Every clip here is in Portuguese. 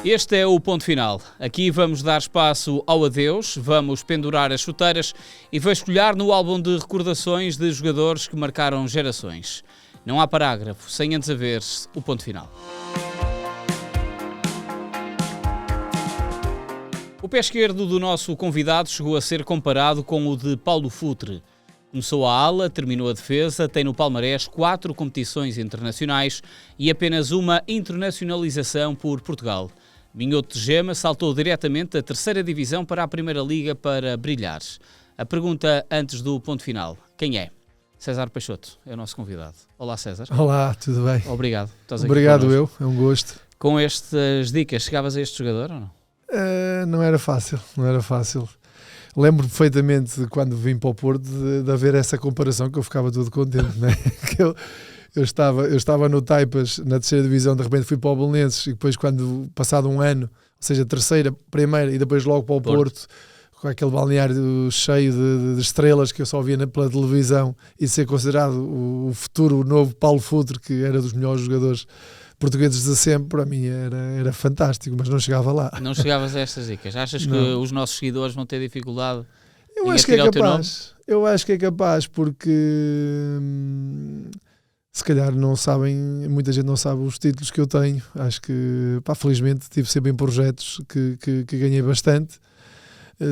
Este é o ponto final. Aqui vamos dar espaço ao adeus, vamos pendurar as chuteiras e vasculhar no álbum de recordações de jogadores que marcaram gerações. Não há parágrafo sem antes haver o ponto final. O pé esquerdo do nosso convidado chegou a ser comparado com o de Paulo Futre. Começou a ala, terminou a defesa, tem no palmarés 4 competições internacionais e apenas uma internacionalização por Portugal. Minhoto de Gema saltou diretamente da terceira divisão para a Primeira Liga para brilhar. A pergunta antes do ponto final: quem é? César Peixoto é o nosso convidado. Olá, César. Olá, tudo bem? Obrigado. Obrigado eu, é um gosto. Com estas dicas, chegavas a este jogador ou não? Não era fácil. Lembro perfeitamente quando vim para o Porto de haver essa comparação, que eu ficava todo contente, né? Eu estava no Taipas, na terceira divisão, de repente fui para o Belenenses e depois, quando passado um ano, ou seja, terceira, primeira e depois logo para o Porto, com aquele balneário cheio de estrelas que eu só via pela televisão, e ser considerado o futuro, o novo Paulo Futre, que era dos melhores jogadores portugueses de sempre, para mim era fantástico, mas não chegava lá. Não chegavas a estas dicas? Achas que os nossos seguidores vão ter dificuldade em atirar o teu nome? Eu acho que é capaz, porque se calhar não sabem, muita gente não sabe os títulos que eu tenho. Acho que, felizmente, tive sempre em projetos que ganhei bastante.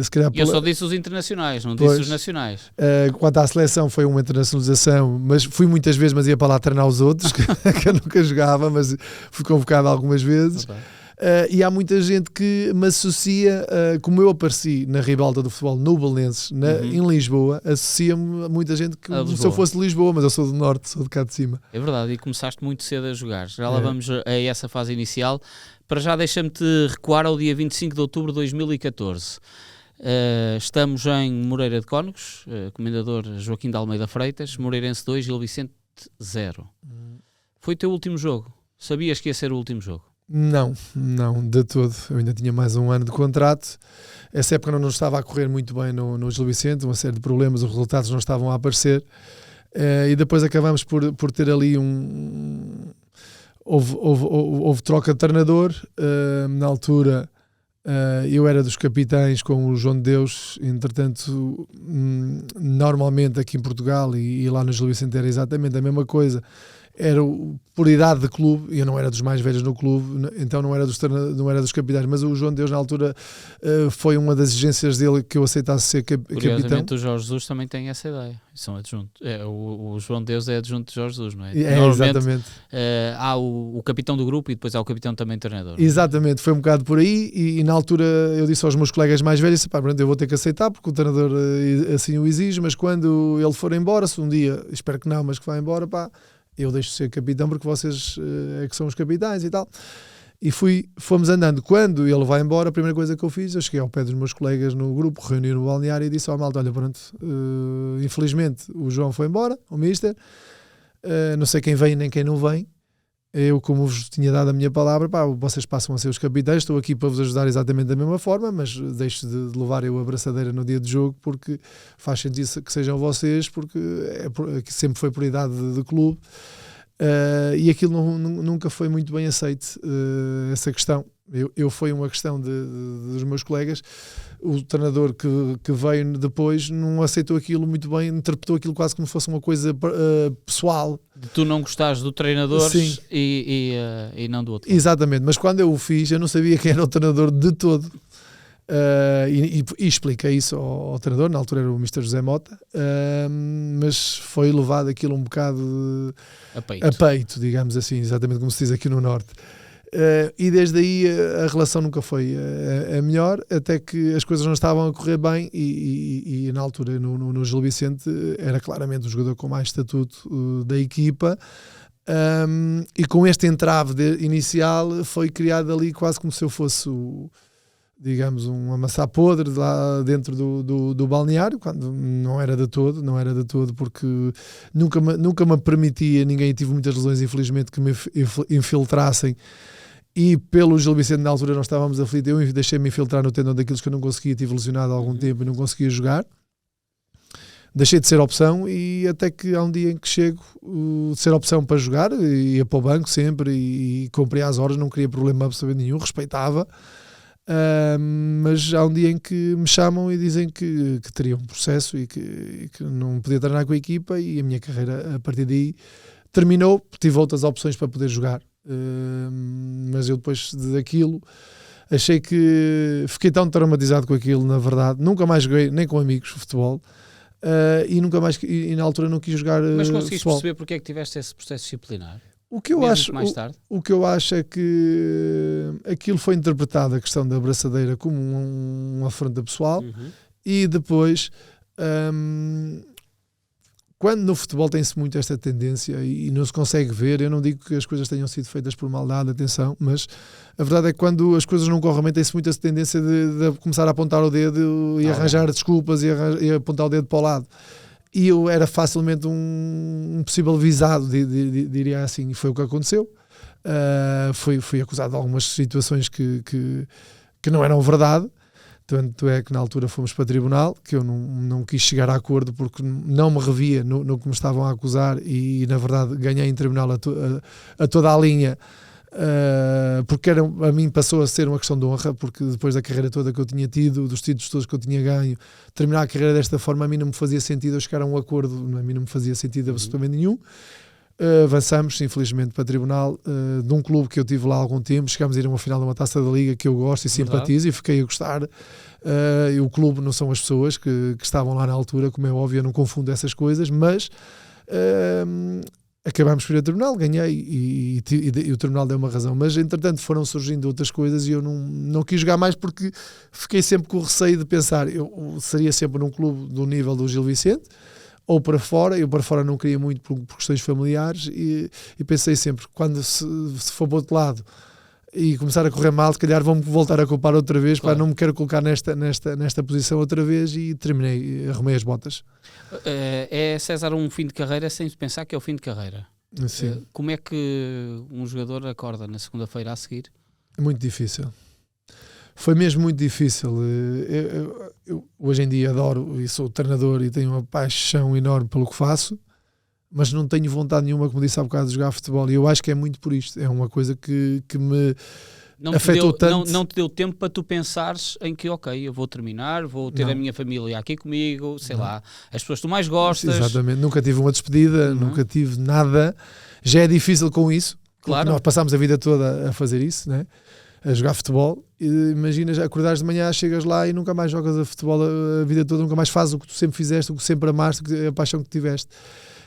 Se calhar eu só disse os internacionais, não disse os nacionais. Quanto à seleção, foi uma internacionalização, mas fui muitas vezes, mas ia para lá treinar os outros, que eu nunca jogava, mas fui convocado algumas vezes. E há muita gente que me associa, como eu apareci na ribalta do futebol no Belenenses, em Lisboa, associa-me a muita gente como se eu fosse de Lisboa, mas eu sou do Norte, sou de cá de cima. É verdade, e começaste muito cedo a jogar. Já lá vamos a essa fase inicial. Para já deixa-me-te recuar ao dia 25 de outubro de 2014. Estamos em Moreira de Cónegos, comendador Joaquim de Almeida Freitas, Moreirense 2, Gil Vicente 0. Foi o teu último jogo? Sabias que ia ser o último jogo? Não, de todo. Eu ainda tinha mais um ano de contrato. Essa época não estava a correr muito bem no Gil Vicente, uma série de problemas, os resultados não estavam a aparecer. E depois acabamos por ter ali houve troca de treinador. Na altura eu era dos capitães com o João de Deus. Entretanto, normalmente aqui em Portugal e lá no Gil Vicente era exatamente a mesma coisa. Era por idade de clube, eu não era dos mais velhos no clube, então não era dos capitães, mas o João de Deus na altura foi uma das exigências dele que eu aceitasse ser capitão. Curiosamente o Jorge Jesus também tem essa ideia, são adjuntos. O João de Deus é adjunto de Jorge Jesus, não é? Exatamente. Há o capitão do grupo e depois há o capitão também treinador. Exatamente, foi um bocado por aí e na altura eu disse aos meus colegas mais velhos, eu vou ter que aceitar porque o treinador assim o exige, mas quando ele for embora, se um dia, espero que não, mas que vá embora, eu deixo de ser capitão porque vocês é que são os capitães e tal. E fomos andando. Quando ele vai embora, a primeira coisa que eu fiz, eu cheguei ao pé dos meus colegas no grupo, reuni no balneário e disse ao malta, olha, pronto, infelizmente o João foi embora, o mister, não sei quem vem nem quem não vem. Eu, como vos tinha dado a minha palavra, vocês passam a ser os capitães, estou aqui para vos ajudar exatamente da mesma forma, mas deixo de levar eu a abraçadeira no dia de jogo porque faz sentido que sejam vocês, porque sempre foi por idade de clube. E aquilo nunca foi muito bem aceito, essa questão. Foi uma questão dos meus colegas. O treinador que veio depois não aceitou aquilo muito bem, interpretou aquilo quase como se fosse uma coisa pessoal. De tu não gostares do treinador e não do outro. Exatamente, mas quando eu o fiz, eu não sabia quem era o treinador de todo. E expliquei isso ao treinador, na altura era o Mr. José Mota, mas foi levado aquilo um bocado a peito, digamos assim, exatamente como se diz aqui no Norte. E desde aí a relação nunca foi a melhor, até que as coisas não estavam a correr bem e na altura no Gil Vicente era claramente o jogador com mais estatuto da equipa. E com este entrave inicial foi criado ali quase como se eu fosse digamos, uma maçã podre lá dentro do balneário, quando não era de todo, porque nunca me permitia, tive muitas lesões, infelizmente, que me infiltrassem, e pelo Gil Vicente na altura nós estávamos aflitos, eu deixei-me infiltrar no tendão daqueles que eu não conseguia, tive lesionado há algum tempo e não conseguia jogar. deixei de ser opção e até que há um dia em que chego de ser opção para jogar, ia para o banco sempre e cumpria as horas, não queria problema absolutamente nenhum, respeitava. Mas há um dia em que me chamam e dizem que teria um processo e que não podia treinar com a equipa, e a minha carreira a partir daí terminou. Tive outras opções para poder jogar, mas eu depois daquilo achei que fiquei tão traumatizado com aquilo, na verdade, nunca mais joguei nem com amigos futebol. E nunca mais, e na altura não quis jogar Mas conseguiste futebol. perceber porque é que tiveste esse processo disciplinar? O que eu acho, mais tarde? o que eu acho é que aquilo foi interpretado, a questão da abraçadeira, como uma afronta pessoal. E depois, quando no futebol tem-se muito esta tendência e não se consegue ver, eu não digo que as coisas tenham sido feitas por maldade, atenção, mas a verdade é que quando as coisas não correm bem, tem-se muito essa tendência de começar a apontar o dedo e arranjar desculpas e apontar o dedo para o lado. E eu era facilmente um possível visado, diria assim, e foi o que aconteceu. Fui acusado de algumas situações que não eram verdade. Tanto é que na altura fomos para tribunal, que eu não quis chegar a acordo porque não me revia no que me estavam a acusar, e na verdade ganhei em tribunal a toda a linha, porque a mim passou a ser uma questão de honra, porque depois da carreira toda que eu tinha tido, dos títulos todos que eu tinha ganho, terminar a carreira desta forma a mim não me fazia sentido eu chegar a um acordo, a mim não me fazia sentido absolutamente nenhum. Avançamos, infelizmente, para tribunal de um clube que eu tive lá há algum tempo. Chegámos a ir a uma final de uma Taça da Liga que eu gosto e simpatizo, e fiquei a gostar. E o clube não são as pessoas que estavam lá na altura, como é óbvio, eu não confundo essas coisas, mas acabámos por ir a tribunal, ganhei e o tribunal deu uma razão. Mas entretanto foram surgindo outras coisas e eu não quis jogar mais, porque fiquei sempre com o receio de pensar, eu seria sempre num clube do nível do Gil Vicente ou para fora. Eu para fora não queria muito por questões familiares, e pensei sempre, quando se for para o outro lado e começar a correr mal, se calhar vão-me voltar a culpar outra vez, claro. Não me quero colocar nesta posição outra vez, e terminei, arrumei as botas. É, César, um fim de carreira sem pensar que é o fim de carreira. Sim. Como é que um jogador acorda na segunda-feira a seguir? Muito difícil. Foi mesmo muito difícil. Eu hoje em dia adoro e sou treinador e tenho uma paixão enorme pelo que faço, mas não tenho vontade nenhuma, como disse há bocado, de jogar futebol, e eu acho que é muito por isto. É uma coisa que me afetou tanto. Não te deu tempo para tu pensares em que, ok, eu vou terminar, vou ter a minha família aqui comigo, sei lá, as pessoas que tu mais gostas. Exatamente, nunca tive uma despedida, nunca tive nada. Já é difícil com isso, claro. Nós passámos a vida toda a fazer isso, né? A jogar futebol. Imagina, já acordares de manhã, chegas lá e nunca mais jogas a futebol a vida toda, nunca mais fazes o que tu sempre fizeste, o que sempre amaste, a paixão que tiveste.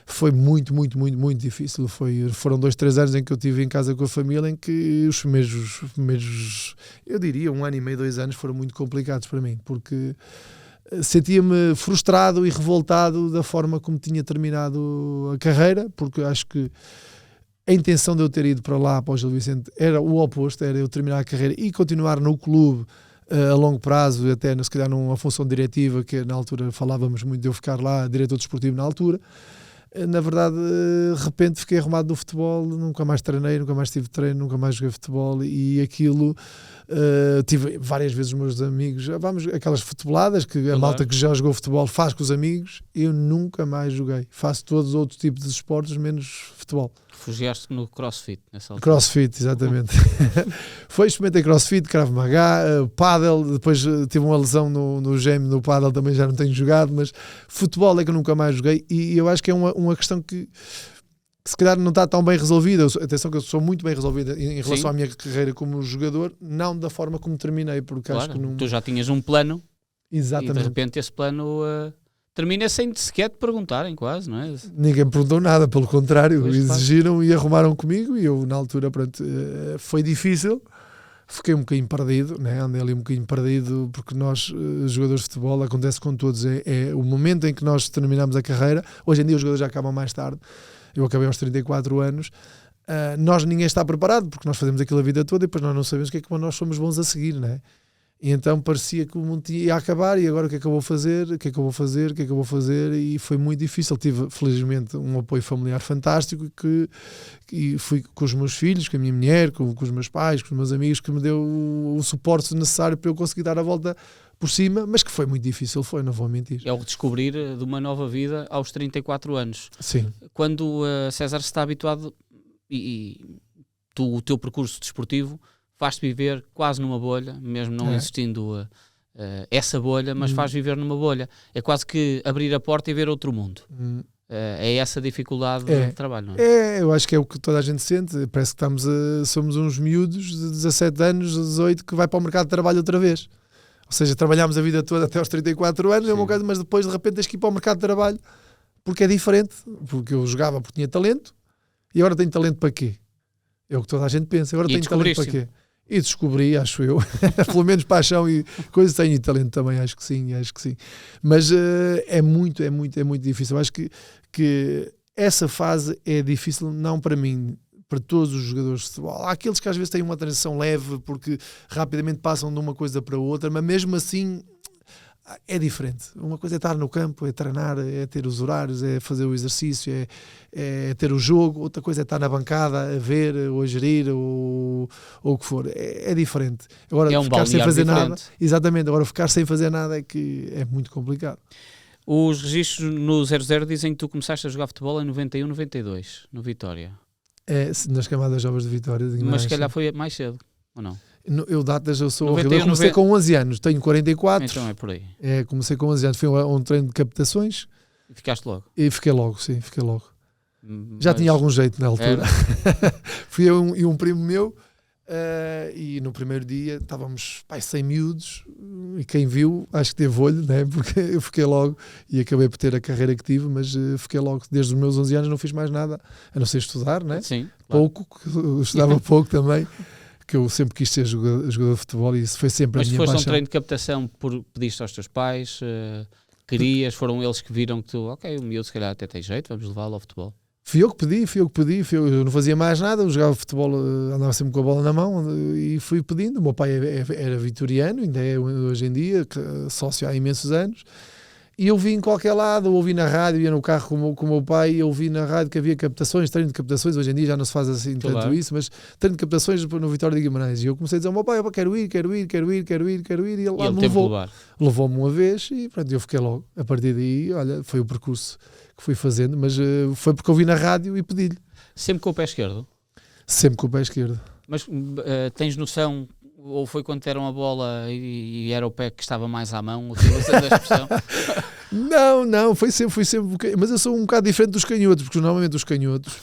Foi muito, muito, muito, muito difícil. Foram 2-3 anos em que eu estive em casa com a família, em que os primeiros, eu diria 1 ano e meio, 2 anos foram muito complicados para mim, porque sentia-me frustrado e revoltado da forma como tinha terminado a carreira, porque acho que a intenção de eu ter ido para lá, para o Gil Vicente, era o oposto, era eu terminar a carreira e continuar no clube a longo prazo, até se calhar numa função diretiva, que na altura falávamos muito de eu ficar lá, diretor desportivo na altura. Na verdade, de repente fiquei arrumado do futebol, nunca mais treinei, nunca mais tive treino, nunca mais joguei futebol, e aquilo, tive várias vezes os meus amigos, vamos, aquelas futeboladas que a malta que já jogou futebol faz com os amigos, eu nunca mais joguei, faço todos os outros tipos de esportes menos futebol. Refugiaste no CrossFit nessa altura. CrossFit, exatamente. Experimentei CrossFit, Krav Maga, Paddle, depois tive uma lesão no gêmeo, no Paddle também já não tenho jogado, mas futebol é que eu nunca mais joguei, e eu acho que é uma questão que se calhar não está tão bem resolvida. Atenção que eu sou muito bem resolvida em relação à minha carreira como jogador, não da forma como terminei, porque acho que não... Tu já tinhas um plano. Exatamente. E de repente esse plano... termina sem sequer te perguntarem, quase, não é? Ninguém me perguntou nada, pelo contrário, exigiram e arrumaram comigo, e eu na altura, pronto, foi difícil, fiquei um bocadinho perdido, né? Andei ali um bocadinho perdido, porque nós, jogadores de futebol, acontece com todos, é o momento em que nós terminamos a carreira. Hoje em dia os jogadores já acabam mais tarde, eu acabei aos 34 anos, ninguém está preparado, porque nós fazemos aquilo a vida toda e depois nós não sabemos o que é que nós somos bons a seguir, né? E então parecia que o mundo ia acabar e agora o que é que eu vou fazer? O que é que eu vou fazer? O que é que eu vou fazer? E foi muito difícil. Tive, felizmente, um apoio familiar fantástico e fui com os meus filhos, com a minha mulher, com os meus pais, com os meus amigos, que me deu o suporte necessário para eu conseguir dar a volta por cima, mas que foi muito difícil, não vou mentir. É o redescobrir de uma nova vida aos 34 anos. Sim. Quando César se está habituado e o teu percurso desportivo faz-te viver quase numa bolha, mesmo não existindo essa bolha, mas faz viver numa bolha. É quase que abrir a porta e ver outro mundo. É essa a dificuldade de trabalho, não é? Eu acho que é o que toda a gente sente. Parece que somos uns miúdos de 17 anos, 18, que vai para o mercado de trabalho outra vez. Ou seja, trabalhámos a vida toda até aos 34 anos, é uma coisa, mas depois de repente tens que ir para o mercado de trabalho porque é diferente. Porque eu jogava porque tinha talento e agora tenho talento para quê? É o que toda a gente pensa. Agora tenho talento para quê? E descobri, acho eu, pelo menos paixão e coisas, tenho e talento também, acho que sim. Mas é muito difícil. Eu acho que essa fase é difícil, não para mim, para todos os jogadores de futebol. Há aqueles que às vezes têm uma transição leve porque rapidamente passam de uma coisa para outra, mas mesmo assim é diferente. Uma coisa é estar no campo, é treinar, é ter os horários, é fazer o exercício, é ter o jogo. Outra coisa é estar na bancada a ver, ou a gerir, ou o que for. É diferente. Agora, ficar sem fazer nada, exatamente, agora ficar sem fazer nada é que é muito complicado. Os registros no 0-0 dizem que tu começaste a jogar futebol em 91, 92, no Vitória. Nas camadas jovens de Vitória. Mas se calhar foi mais cedo, ou não? Eu sou horrível. Eu comecei com 11 anos, tenho 44. Então é por aí. Comecei com 11 anos, foi um treino de captações. E ficaste logo? E fiquei logo. Já tinha algum jeito na altura. Fui eu e um primo meu, e no primeiro dia estávamos 100 miúdos, e quem viu, acho que teve olho, né? Porque eu fiquei logo, e acabei por ter a carreira que tive, mas fiquei logo, desde os meus 11 anos não fiz mais nada, a não ser estudar, né? Sim, pouco, eu estudava pouco também. Que eu sempre quis ser jogador de futebol e isso foi sempre a minha paixão. Mas foste a um treino de captação pediste aos teus pais, querias, foram eles que viram que tu, o miúdo se calhar até tem jeito, vamos levá-lo ao futebol. Fui eu que pedi, eu não fazia mais nada, eu jogava futebol, andava sempre com a bola na mão e fui pedindo. O meu pai era vitoriano, ainda é hoje em dia, sócio há imensos anos. E eu vi em qualquer lado, ouvi na rádio, ia no carro com o meu pai, eu vi na rádio que havia captações, treino de captações, hoje em dia já não se faz assim tanto isso, mas treino de captações no Vitória de Guimarães. E eu comecei a dizer ao meu pai, quero ir, e ele lá me levou. Levou-me uma vez e pronto, eu fiquei logo. A partir daí, olha, foi o percurso que fui fazendo, mas foi porque eu vi na rádio e pedi-lhe. Sempre com o pé esquerdo? Sempre com o pé esquerdo. Mas tens noção... Ou foi quando deram a bola e era o pé que estava mais à mão, utilizando a expressão? Não, foi sempre. Mas eu sou um bocado diferente dos canhotos, porque normalmente os canhotos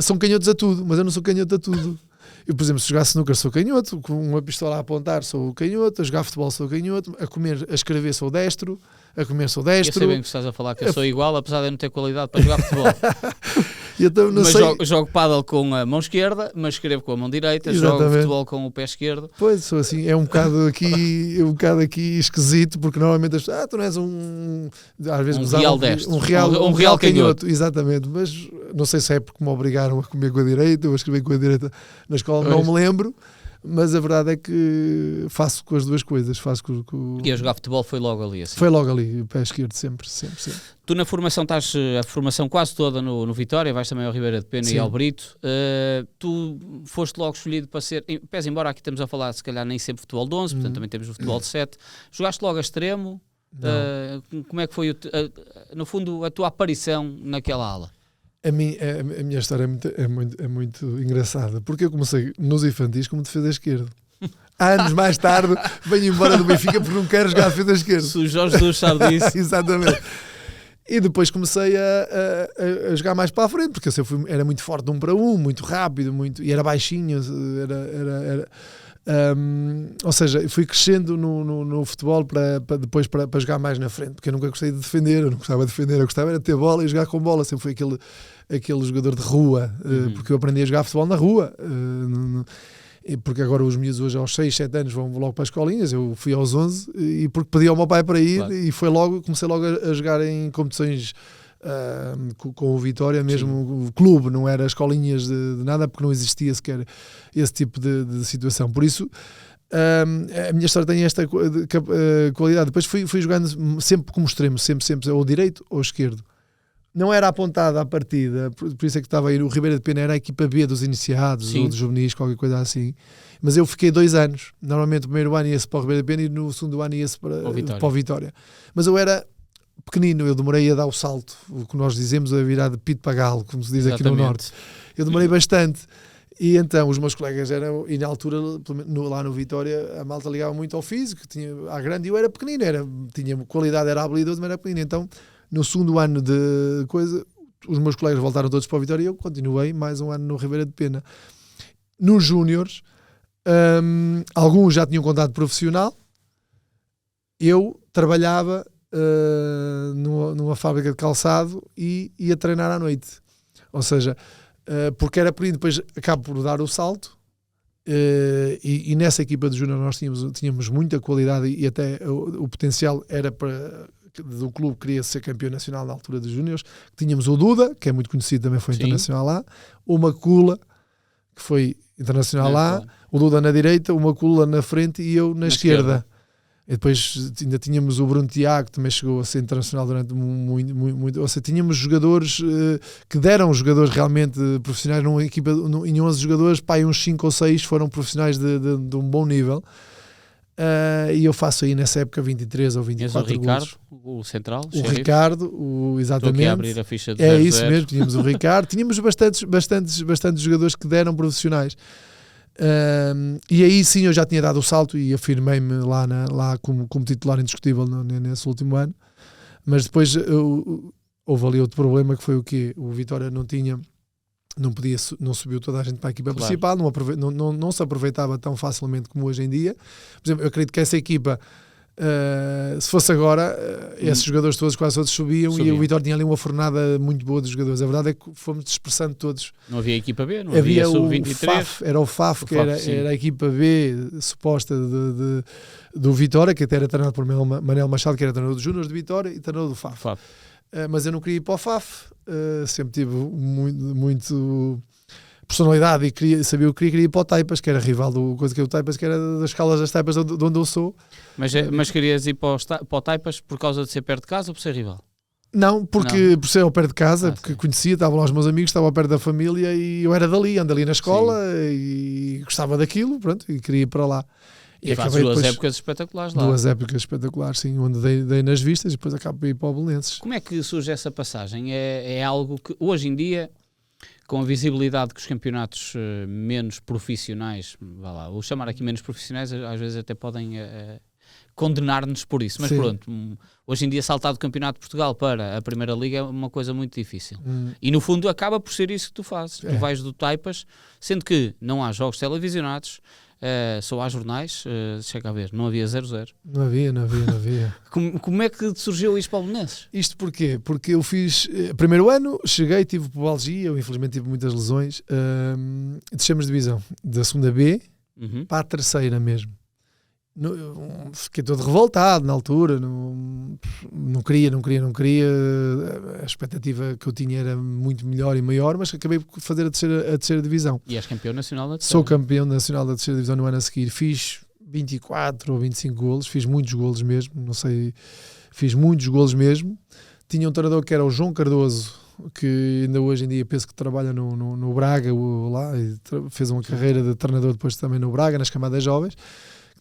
são canhotos a tudo, mas eu não sou canhoto a tudo. Eu, por exemplo, se jogar snooker sou canhoto, com uma pistola a apontar sou canhoto, a jogar futebol sou canhoto, a escrever sou destro, a comer sou destro. Eu sei bem que estás a falar que eu sou igual, apesar de eu não ter qualidade para jogar futebol. Então, jogo pádel com a mão esquerda, mas escrevo com a mão direita. Exatamente. Jogo futebol com o pé esquerdo. Pois, sou assim, é um bocado aqui esquisito, porque normalmente as pessoas, tu não és às vezes um real canhoto. Exatamente, mas não sei se é porque me obrigaram a comer com a direita ou a escrever com a direita na escola, não me lembro. Mas a verdade é que faço com as duas coisas. E a jogar futebol foi logo ali? Assim. Foi logo ali, o pé esquerdo, sempre. Tu na formação estás a formação quase toda no Vitória, vais também ao Ribeira de Pena e ao Brito. Tu foste logo escolhido para ser, pese embora aqui estamos a falar se calhar nem sempre futebol de 11, portanto também temos o futebol de 7. Jogaste logo a extremo? Como é que foi, no fundo, a tua aparição naquela ala? A minha história é muito engraçada, porque eu comecei nos infantis como defesa esquerda. Anos mais tarde venho embora do Benfica porque não quero jogar defesa esquerda. Se o Jorge Jesus sabe disso. Exatamente. E depois comecei a jogar mais para a frente, porque eu era muito forte de 1 para 1, muito rápido, e era baixinho, ou seja, fui crescendo no futebol depois para jogar mais na frente, porque eu nunca gostei de defender, eu não gostava de defender, eu gostava era de ter bola e jogar com bola, sempre fui aquele jogador de rua, porque eu aprendi a jogar futebol na rua, porque agora os miúdos hoje aos 6, 7 anos vão logo para as escolinhas, eu fui aos 11 e porque pedi ao meu pai para ir, claro. E comecei logo a jogar em competições com o Vitória, mesmo o clube, não era escolinhas de nada, porque não existia sequer esse tipo de situação. Por isso, A minha história tem esta qualidade. Depois fui jogando sempre como extremo, sempre, ou direito ou esquerdo. Não era apontada à partida, por isso é que estava aí. O Ribeira de Pena era a equipa B dos iniciados, ou dos juvenis, qualquer coisa assim. Mas eu fiquei 2 anos. Normalmente o primeiro ano ia-se para o Ribeira de Pena e no segundo ano ia-se para o Vitória. Mas eu era pequenino, eu demorei a dar o salto, o que nós dizemos, a virar de pito para galo, como se diz aqui no Norte. Eu demorei bastante. E então os meus colegas eram, e na altura lá no Vitória a malta ligava muito ao físico, tinha à grande, e eu era pequenino, tinha qualidade, era habilidoso, mas era pequenino. Então no segundo ano de coisa, os meus colegas voltaram todos para o Vitória e eu continuei mais um ano no Ribeira de Pena. Nos júniores, alguns já tinham contrato profissional, eu trabalhava numa fábrica de calçado e ia treinar à noite. Ou seja, porque era por aí, depois acabo por dar o salto, e nessa equipa de júnior nós tínhamos muita qualidade e até o potencial era do clube, queria ser campeão nacional na altura dos júniores. Tínhamos o Duda, que é muito conhecido, também foi internacional lá, o Macula, que foi internacional lá, claro. O Duda na direita, o Macula na frente e eu na esquerda. E depois ainda tínhamos o Bruno Tiago, que também chegou a ser internacional durante muito. Ou seja, tínhamos jogadores que deram jogadores realmente profissionais numa equipa, em 11 jogadores, uns 5 ou 6 foram profissionais de um bom nível. E eu faço aí nessa época 23 ou 24 golos. O Ricardo, golos. o central, o Ricardo, exatamente. Estou aqui a abrir a ficha de 0-0. Isso mesmo, tínhamos o Ricardo. Tínhamos bastantes jogadores que deram profissionais. E aí sim eu já tinha dado o salto e afirmei-me lá como titular indiscutível nesse último ano. Mas depois houve ali outro problema, que foi o quê? O Vitória não subiu toda a gente para a equipa principal, não se aproveitava tão facilmente como hoje em dia. Por exemplo, eu acredito que essa equipa, se fosse agora, esses jogadores todos, quase todos subiam e o Vitória tinha ali uma fornada muito boa dos jogadores. A verdade é que fomos dispersando todos. Não havia equipa B, não havia sub-23. Era o FAF, que era a equipa B suposta do Vitória, que até era treinado por Manel Machado, que era treinador dos Júniors de Vitória e treinador do FAF. Mas eu não queria ir para o FAF, sempre tive muito personalidade e sabia o que queria ir para o Taipas, que era rival do Taipas, que era das escalas das Taipas de onde eu sou. Mas querias ir para o Taipas por causa de ser perto de casa ou por ser rival? Não, por ser ao perto de casa, porque conhecia, estavam lá os meus amigos, estava ao perto da família e eu era dali, ando ali na escola e gostava daquilo, pronto, e queria ir para lá. E faz duas épocas espetaculares lá. 2 épocas espetaculares, sim, onde dei nas vistas e depois acabo por ir para o Belenenses. Como é que surge essa passagem? É algo que hoje em dia, com a visibilidade que os campeonatos menos profissionais, vou chamar aqui menos profissionais, às vezes até podem condenar-nos por isso, mas pronto, hoje em dia saltar do Campeonato de Portugal para a Primeira Liga é uma coisa muito difícil. E no fundo acaba por ser isso que tu fazes. Tu vais do Taipas, sendo que não há jogos televisionados, só há jornais, chega a ver, não havia 0-0. Não havia. Como é que surgiu isto para o Belenenses? Isto porquê? Porque eu fiz, primeiro ano, cheguei, tive pubalgia, eu infelizmente tive muitas lesões, descemos de divisão, da segunda B para a terceira mesmo. Fiquei todo revoltado na altura, não queria, a expectativa que eu tinha era muito melhor e maior, mas acabei por fazer a terceira divisão. E és campeão nacional da terceira? Sou campeão nacional da terceira divisão no ano a seguir, fiz 24 ou 25 golos, fiz muitos golos mesmo, fiz muitos golos mesmo. Tinha um treinador que era o João Cardoso, que ainda hoje em dia penso que trabalha no Braga lá, e fez uma carreira de treinador depois também no Braga, nas camadas jovens,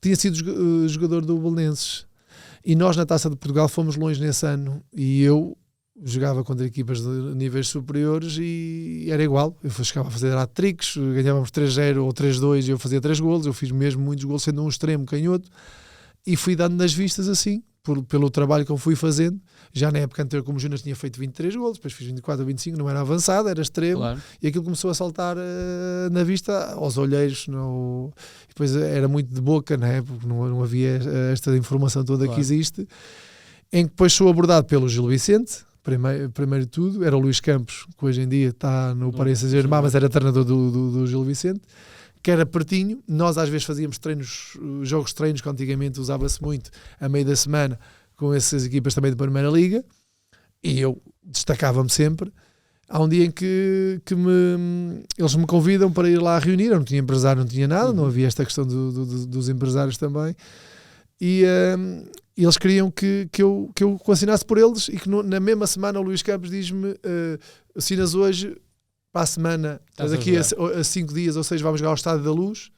tinha sido jogador do Belenenses. E nós na Taça de Portugal fomos longe nesse ano e eu jogava contra equipas de níveis superiores e era igual, eu chegava a fazer hat-tricks, ganhávamos 3-0 ou 3-2 e eu fazia 3 golos, eu fiz mesmo muitos golos sendo um extremo canhoto e fui dando nas vistas assim, pelo trabalho que eu fui fazendo. Já na época anterior, como Júnior, tinha feito 23 golos, depois fiz 24 ou 25, não era avançado, era extremo, claro. E aquilo começou a saltar na vista aos olheiros, depois era muito de boca, na época não havia esta informação toda, claro, que existe, em que depois sou abordado pelo Gil Vicente, primeiro de tudo, era o Luís Campos, que hoje em dia está no Paris Saint-Germain, mas era treinador do Gil Vicente, que era pertinho. Nós às vezes fazíamos jogos de treinos, que antigamente usava-se muito a meio da semana, com essas equipas também de Primeira Liga, e eu destacava-me sempre. há um dia em que eles me convidam para ir lá a reunir. Eu não tinha empresário, não tinha nada, não havia esta questão dos empresários também. E eles queriam que eu assinasse por eles, e que na mesma semana o Luís Campos diz-me: assinas hoje, para a semana, daqui a 5 dias ou 6 vamos jogar ao Estádio da Luz.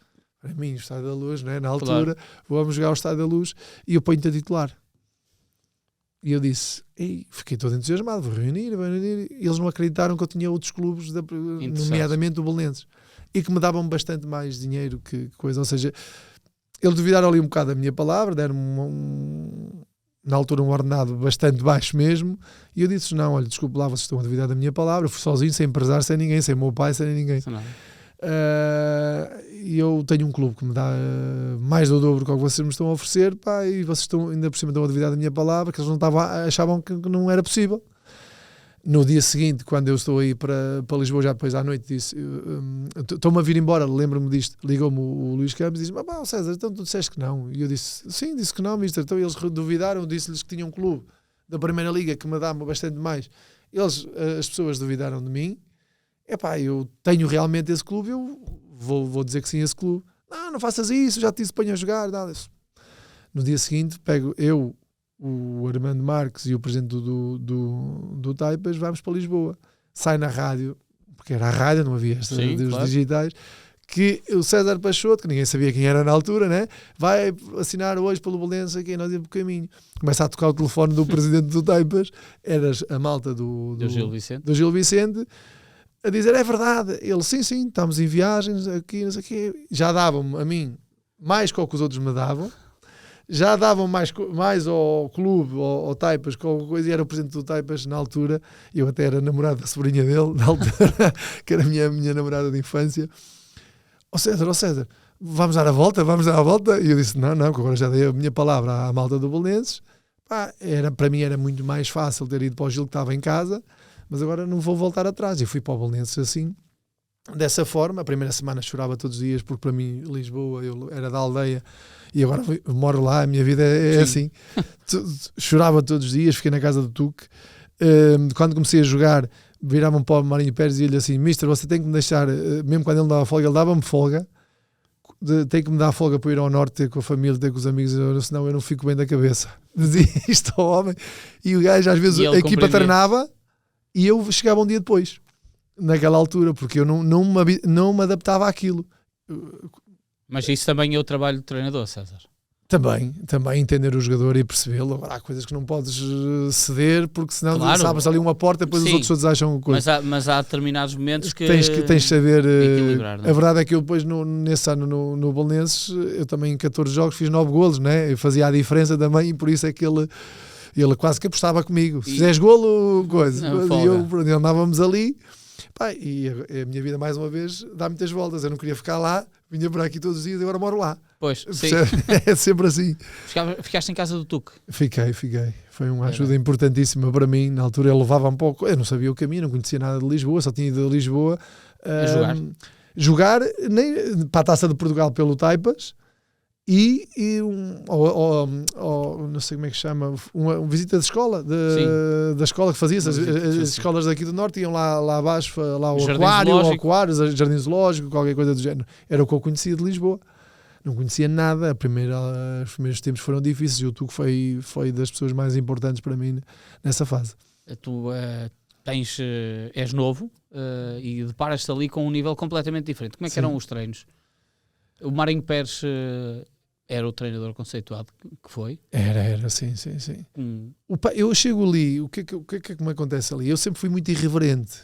Para mim, o Estádio da Luz, né? Na altura, vamos jogar ao Estádio da Luz, e eu ponho-te a titular. E eu disse, fiquei todo entusiasmado, vou reunir. E eles não acreditaram que eu tinha outros clubes, nomeadamente o Belenenses, e que me davam bastante mais dinheiro que coisa. Ou seja, eles duvidaram ali um bocado da minha palavra, deram-me na altura um ordenado bastante baixo mesmo, e eu disse: não, olha, desculpe lá, vocês estão a duvidar da minha palavra. Eu fui sozinho, sem empresário, sem ninguém, sem meu pai, sem ninguém. E eu tenho um clube que me dá mais do dobro que o que vocês me estão a oferecer, pá, e vocês ainda por cima estão a duvidar da minha palavra, que eles achavam que não era possível. No dia seguinte, quando eu estou aí para Lisboa, já depois à noite, disse: estou-me a vir embora, lembro-me disto. Ligou-me o Luís Campos e disse: César, então tu disseste que não? E eu disse: sim, disse que não, mister. Então eles duvidaram, disse-lhes que tinham um clube da Primeira Liga que me dava bastante mais. As pessoas duvidaram de mim. Eu tenho realmente esse clube, eu vou dizer que sim a esse clube. Não faças isso, já te disse para a jogar. Nada. No dia seguinte, pego eu, o Armando Marques e o presidente do Taipas, vamos para Lisboa. Sai na rádio, porque era a rádio, não havia os digitais, que o César Peixoto, que ninguém sabia quem era na altura, né? Vai assinar hoje pelo Belenenses, aqui nós íamos por caminho. Começa a tocar o telefone do presidente do Taipas, era a malta do Gil Vicente, a dizer: é verdade. Ele: sim, estamos em viagens aqui, não sei o quê. Já davam-me a mim mais que o que os outros me davam, já davam mais ao clube, ao Taipas, qualquer coisa, e era o presidente do Taipas na altura. Eu até era namorado da sobrinha dele na altura, que era a minha namorada de infância. Ó César, vamos dar a volta? E eu disse: não, que agora já dei a minha palavra à malta do Belenenses. Para mim era muito mais fácil ter ido para o Gil, que estava em casa, mas agora não vou voltar atrás. E fui para o Belenenses assim, dessa forma. A primeira semana chorava todos os dias, porque para mim Lisboa, eu era da aldeia e agora moro lá, a minha vida é assim. Chorava todos os dias, fiquei na casa do Tuque. Quando comecei a jogar, viravam para o Marinho Pérez e ele assim: mister, você tem que me deixar, mesmo quando ele me dava folga, ele dava-me folga, tem que me dar folga para ir ao norte, ter com a família, ter com os amigos, senão eu não fico bem da cabeça. Dizia isto ao homem. E o gajo, às vezes, a equipa treinava e eu chegava um dia depois, naquela altura, porque eu não me adaptava àquilo. Mas isso também é o trabalho do treinador, César? Também entender o jogador e percebê-lo. Agora há coisas que não podes ceder, porque senão sabes ali uma porta e depois os outros todos acham coisa. Mas há determinados momentos que tens de saber equilibrar. A verdade é que eu depois nesse ano no Belenenses, eu também em 14 jogos fiz 9 golos, né? Eu fazia a diferença também, e por isso é que ele quase que apostava comigo: se fizeres golo, coisa. E eu andávamos ali. E a minha vida, mais uma vez, dá muitas voltas. Eu não queria ficar lá, vinha para aqui todos os dias e agora moro lá. Pois, sim. É sempre assim. Ficaste em casa do Tuque? Fiquei. Foi uma ajuda importantíssima para mim. Na altura ele levava um pouco, eu não sabia o caminho, não conhecia nada de Lisboa, só tinha ido a Lisboa jogar para a Taça de Portugal pelo Taipas, e não sei como é que chama, uma visita de escola, da escola que fazia, as escolas daqui do Norte iam lá abaixo, lá o aquário, jardim zoológico, qualquer coisa do género. Era o que eu conhecia de Lisboa. Não conhecia nada. Os primeiros tempos foram difíceis, e o Tuque foi das pessoas mais importantes para mim nessa fase. Tu és novo e deparas-te ali com um nível completamente diferente. Como é que eram os treinos? O Marinho Pérez era o treinador conceituado que foi? Era, sim. Eu chego ali, o que é que me acontece ali? Eu sempre fui muito irreverente,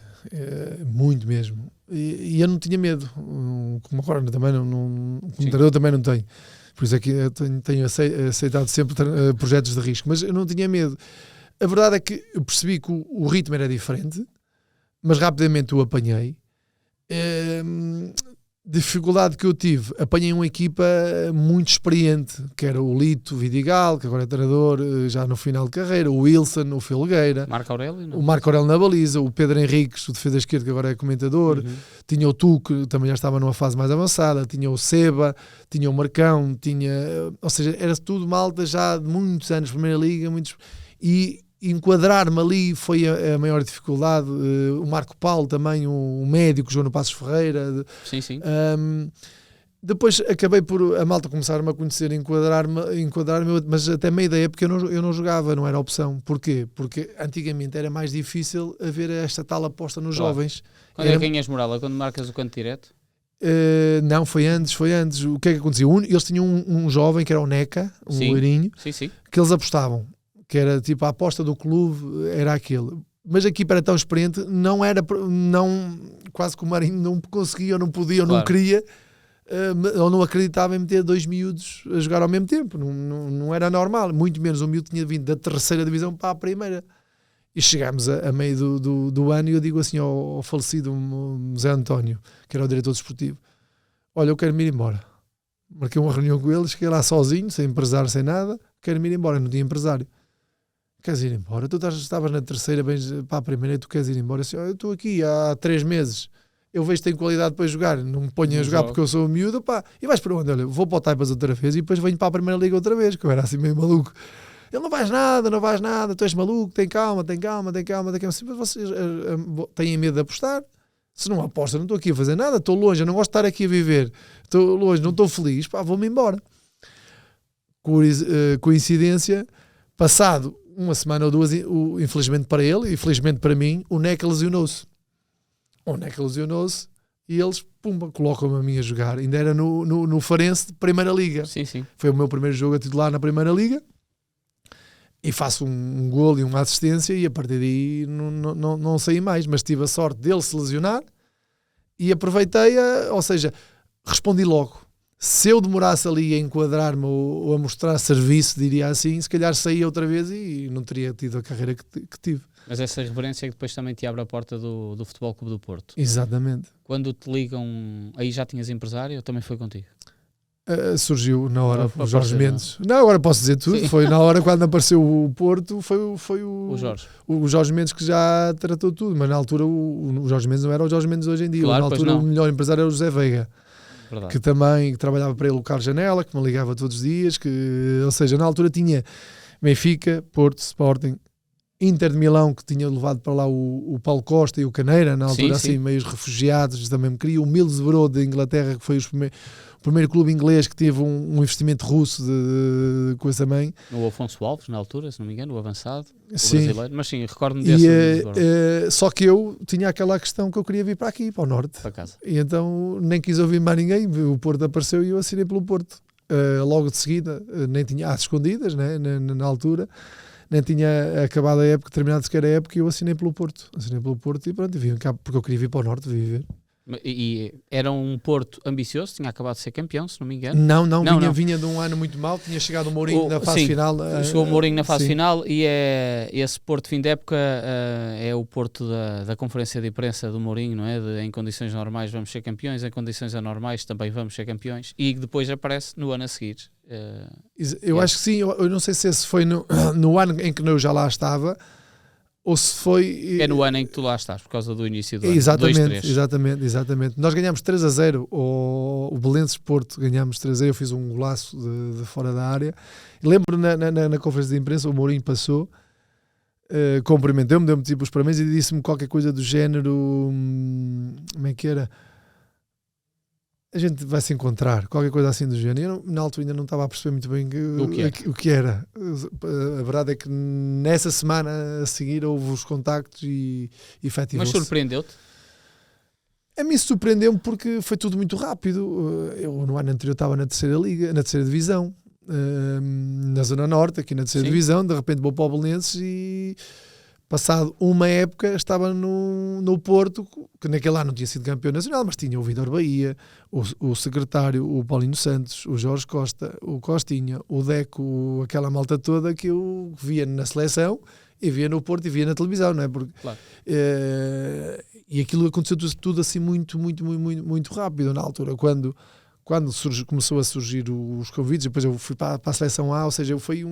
muito mesmo, e eu não tinha medo, como agora também como treinador também não tenho, por isso é que eu tenho aceitado sempre projetos de risco, mas eu não tinha medo. A verdade é que eu percebi que o ritmo era diferente, mas rapidamente o apanhei. Dificuldade que eu tive, apanhei uma equipa muito experiente, que era o Lito Vidigal, que agora é treinador já no final de carreira, o Wilson, o Filgueira, o Marco Aurélio na baliza, o Pedro Henriques, o defesa esquerdo, que agora é comentador, tinha o Tuque, que também já estava numa fase mais avançada, tinha o Seba, tinha o Marcão, ou seja, era tudo malta já de muitos anos, Primeira Liga, e enquadrar-me ali foi a maior dificuldade. O Marco Paulo também, o médico, João Passos Ferreira. Sim. Depois acabei por a malta começar-me a conhecer, enquadrar-me, mas até meio da época eu não jogava, não era opção. Porquê? Porque antigamente era mais difícil haver esta tal aposta nos jovens. Quando é que ganhas moral? Quando marcas o canto direto? Não, foi antes. O que é que acontecia? Eles tinham um jovem que era o Neca, loirinho, que eles apostavam, que era tipo a aposta do clube, era aquele. Mas a equipa era tão experiente, quase que o Marinho não conseguia, ou não podia, ou não queria, ou não acreditava em meter 2 miúdos a jogar ao mesmo tempo. Não era normal, muito menos o miúdo tinha vindo da 3ª divisão para a 1ª. E chegámos a meio do ano e eu digo assim ao falecido José António, que era o diretor desportivo: olha, eu quero-me ir embora. Marquei uma reunião com ele, cheguei lá sozinho, sem empresário, sem nada, quero-me ir embora, não tinha empresário. Queres ir embora? Tu estavas na 3ª, bens para a 1ª e tu queres ir embora? Assim, eu estou aqui há 3 meses, eu vejo que tenho qualidade para jogar, não me ponho a jogar porque eu sou miúdo, pá. E vais para onde? Olha, vou para o Taipas outra vez e depois venho para a 1ª Liga outra vez, que eu era assim meio maluco. Ele: não vais nada, tu és maluco, tem calma. Vocês têm medo de apostar? Se não aposta, não estou aqui a fazer nada, estou longe, eu não gosto de estar aqui a viver, estou longe, não estou feliz, pá, vou-me embora. Coincidência, passado uma semana ou 2, infelizmente para ele, infelizmente para mim, o Neca lesionou-se. E eles, pumba, colocam-me a mim a jogar. Ainda era no Farense de 1ª Liga. Sim. Foi o meu primeiro jogo a titular na 1ª Liga. E faço um golo e uma assistência e a partir daí não saí mais, mas tive a sorte dele se lesionar e aproveitei, ou seja, respondi logo. Se eu demorasse ali a enquadrar-me ou a mostrar serviço, diria assim, se calhar saía outra vez e não teria tido a carreira que tive. Mas essa referência é que depois também te abre a porta do Futebol Clube do Porto. Exatamente. Quando te ligam, aí já tinhas empresário ou também foi contigo? Surgiu na hora o Jorge Mendes. Não, agora posso dizer tudo. Sim. Foi na hora quando apareceu o Porto, foi o Jorge Mendes que já tratou tudo, mas na altura o Jorge Mendes não era o Jorge Mendes hoje em dia. Claro, na altura o melhor empresário era o José Veiga. Verdade. Que também trabalhava para ele o Carlos Janela, que me ligava todos os dias, ou seja, na altura tinha Benfica, Porto, Sporting, Inter de Milão, que tinha levado para lá o Paulo Costa e o Caneira, na altura assim, meios refugiados, também me queria. O Middlesbrough de Inglaterra, que foi o primeiro clube inglês que teve um investimento russo de coisa também. O Afonso Alves, na altura, se não me engano, o avançado, o brasileiro. Mas sim, recordo-me desse. Só que eu tinha aquela questão que eu queria vir para aqui, para o Norte. Para casa. E então nem quis ouvir mais ninguém, o Porto apareceu e eu assinei pelo Porto. Logo de seguida, nem tinha às escondidas, né, na altura, nem tinha acabado a época, terminado sequer a época, e eu assinei pelo Porto. E pronto, vim cá porque eu queria vir para o Norte viver. E era um Porto ambicioso, tinha acabado de ser campeão, se não me engano. Não, vinha de um ano muito mau, tinha chegado o Mourinho na fase final. Chegou o Mourinho na fase final e esse Porto fim de época é o Porto da conferência de imprensa do Mourinho, não é? Em condições normais vamos ser campeões, em condições anormais também vamos ser campeões, e depois aparece no ano a seguir. Eu acho que sim, eu não sei se esse foi no ano em que eu já lá estava, ou se foi... É no ano em que tu lá estás, por causa do início do ano. Exatamente. Nós ganhámos 3-0, o Belenenses Porto ganhámos 3-0, eu fiz um golaço de fora da área. Lembro na conferência de imprensa, o Mourinho passou, cumprimentou-me, deu-me tipo os parabéns e disse-me qualquer coisa do género... Como é que era? A gente vai se encontrar, qualquer coisa assim do género. Eu na altura ainda não estava a perceber muito bem o que era. A verdade é que nessa semana a seguir houve os contactos e efetivou-se. Mas surpreendeu-te? A mim surpreendeu-me porque foi tudo muito rápido. Eu no ano anterior estava na 3ª Liga, na 3ª Divisão, na Zona Norte, aqui na 3ª Divisão, de repente vou para o Belenenses e... Passado uma época estava no Porto, que naquele ano não tinha sido campeão nacional, mas tinha o Vítor Bahia, o secretário, o Paulinho Santos, o Jorge Costa, o Costinha, o Deco, aquela malta toda que eu via na seleção e via no Porto e via na televisão, não é? Porque, claro. E aquilo aconteceu tudo assim muito rápido na altura, quando começou a surgir os convites, depois eu fui para a seleção A, ou seja, foi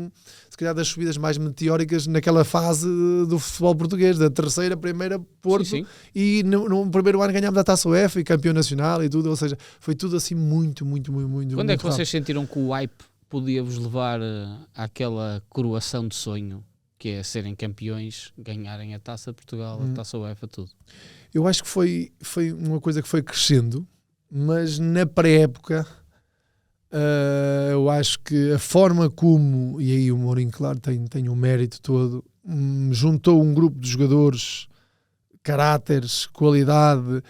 se calhar das subidas mais meteóricas naquela fase do futebol português, da 3ª, 1ª Porto, sim. E no primeiro ano ganhámos a Taça UEFA e campeão nacional e tudo, ou seja, foi tudo assim muito Quando é que vocês sentiram que o hype podia vos levar àquela coroação de sonho, que é serem campeões, ganharem a Taça de Portugal, a Taça UEFA, tudo. Eu acho que foi uma coisa que foi crescendo, mas na pré-época eu acho que a forma como, e aí o Mourinho, claro, tem um mérito todo, juntou um grupo de jogadores, caráteres, qualidade,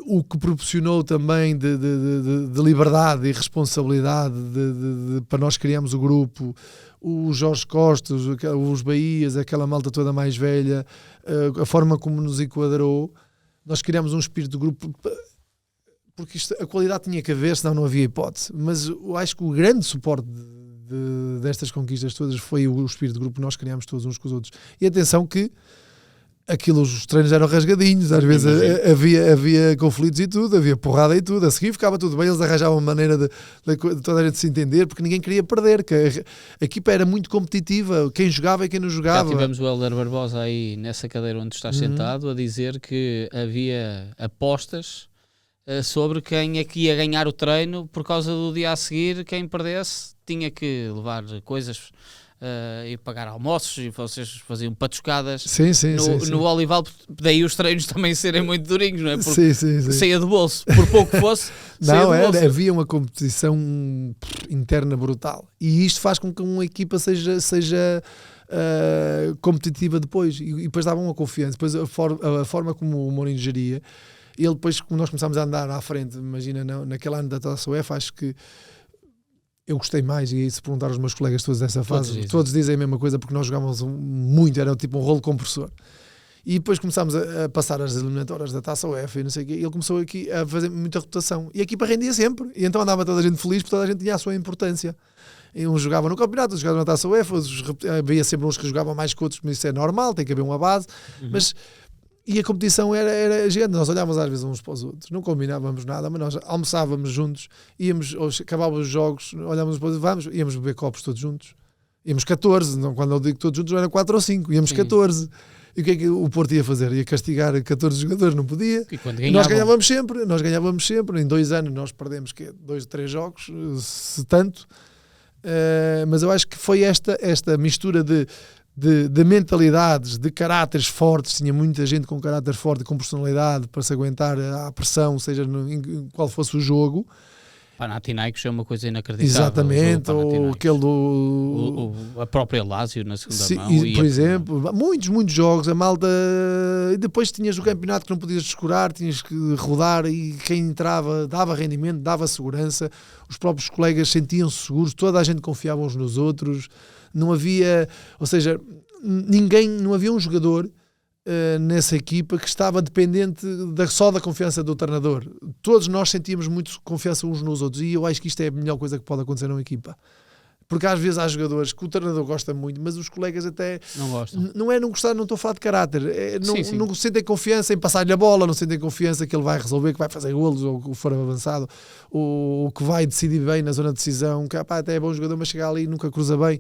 o que proporcionou também de liberdade e responsabilidade para nós criarmos o grupo, os Jorge Costas, os Bahias, aquela malta toda mais velha, a forma como nos enquadrou, nós criámos um espírito de grupo, porque a qualidade tinha que haver, senão não havia hipótese. Mas eu acho que o grande suporte destas conquistas todas foi o espírito de grupo que nós criámos todos uns com os outros. E atenção que os treinos eram rasgadinhos, às vezes havia conflitos e tudo, havia porrada e tudo, a seguir ficava tudo bem, eles arranjavam uma maneira de toda a gente se entender, porque ninguém queria perder, que a equipa era muito competitiva, quem jogava e quem não jogava. Já tivemos o Hélder Barbosa aí nessa cadeira onde estás sentado a dizer que havia apostas sobre quem é que ia ganhar o treino, por causa do dia a seguir, quem perdesse tinha que levar coisas e pagar almoços, e vocês faziam patuscadas no Olival, daí os treinos também serem muito durinhos, não é? Porque saía do bolso, por pouco que fosse. Não, havia uma competição interna brutal, e isto faz com que uma equipa seja competitiva depois, e depois dava uma confiança. Depois a forma como o Mourinho geria, ele depois, como nós começámos a andar à frente, imagina, naquele ano da Taça UEFA, acho que eu gostei mais, e se perguntar aos meus colegas todos dessa fase, todos dizem a mesma coisa, porque nós jogávamos muito, era tipo um rolo compressor. E depois começámos a passar as eliminatórias da Taça UEFA e não sei o quê, e ele começou aqui a fazer muita rotação, e a equipa rendia sempre, e então andava toda a gente feliz, porque toda a gente tinha a sua importância. E uns jogavam no campeonato, outros jogavam na Taça UEFA, havia sempre uns que jogavam mais que outros, mas isso é normal, tem que haver uma base, mas... E a competição era gigante, nós olhávamos às vezes uns para os outros, não combinávamos nada, mas nós almoçávamos juntos, acabávamos os jogos, olhávamos para os outros, íamos beber copos todos juntos, íamos 14, não, quando eu digo todos juntos eram 4 ou 5, íamos 14. E o que é que o Porto ia fazer? Ia castigar 14 jogadores, não podia. E nós ganhávamos sempre, em 2 anos nós perdemos 2 ou 3 jogos, se tanto, mas eu acho que foi esta mistura de mentalidades, de caráteres fortes. Tinha muita gente com caráter forte, com personalidade, para se aguentar à pressão, seja em qual fosse o jogo. Panathinaikos é uma coisa inacreditável. Exatamente, ou aquele a própria Lazio na segunda mão. Por exemplo, muitos jogos, a malta, e depois tinhas o campeonato que não podias descurar, tinhas que rodar, e quem entrava dava rendimento, dava segurança, os próprios colegas sentiam-se seguros, toda a gente confiava uns nos outros, não havia, ou seja, não havia um jogador nessa equipa que estava dependente só da confiança do treinador. Todos nós sentíamos muito confiança uns nos outros, e eu acho que isto é a melhor coisa que pode acontecer numa equipa, porque às vezes há jogadores que o treinador gosta muito, mas os colegas até não gostam. Não gostar, não estou a falar de caráter, não sentem confiança em passar-lhe a bola, não sentem confiança que ele vai resolver, que vai fazer golos, ou que for avançado, ou que vai decidir bem na zona de decisão, que até é bom jogador, mas chega ali e nunca cruza bem.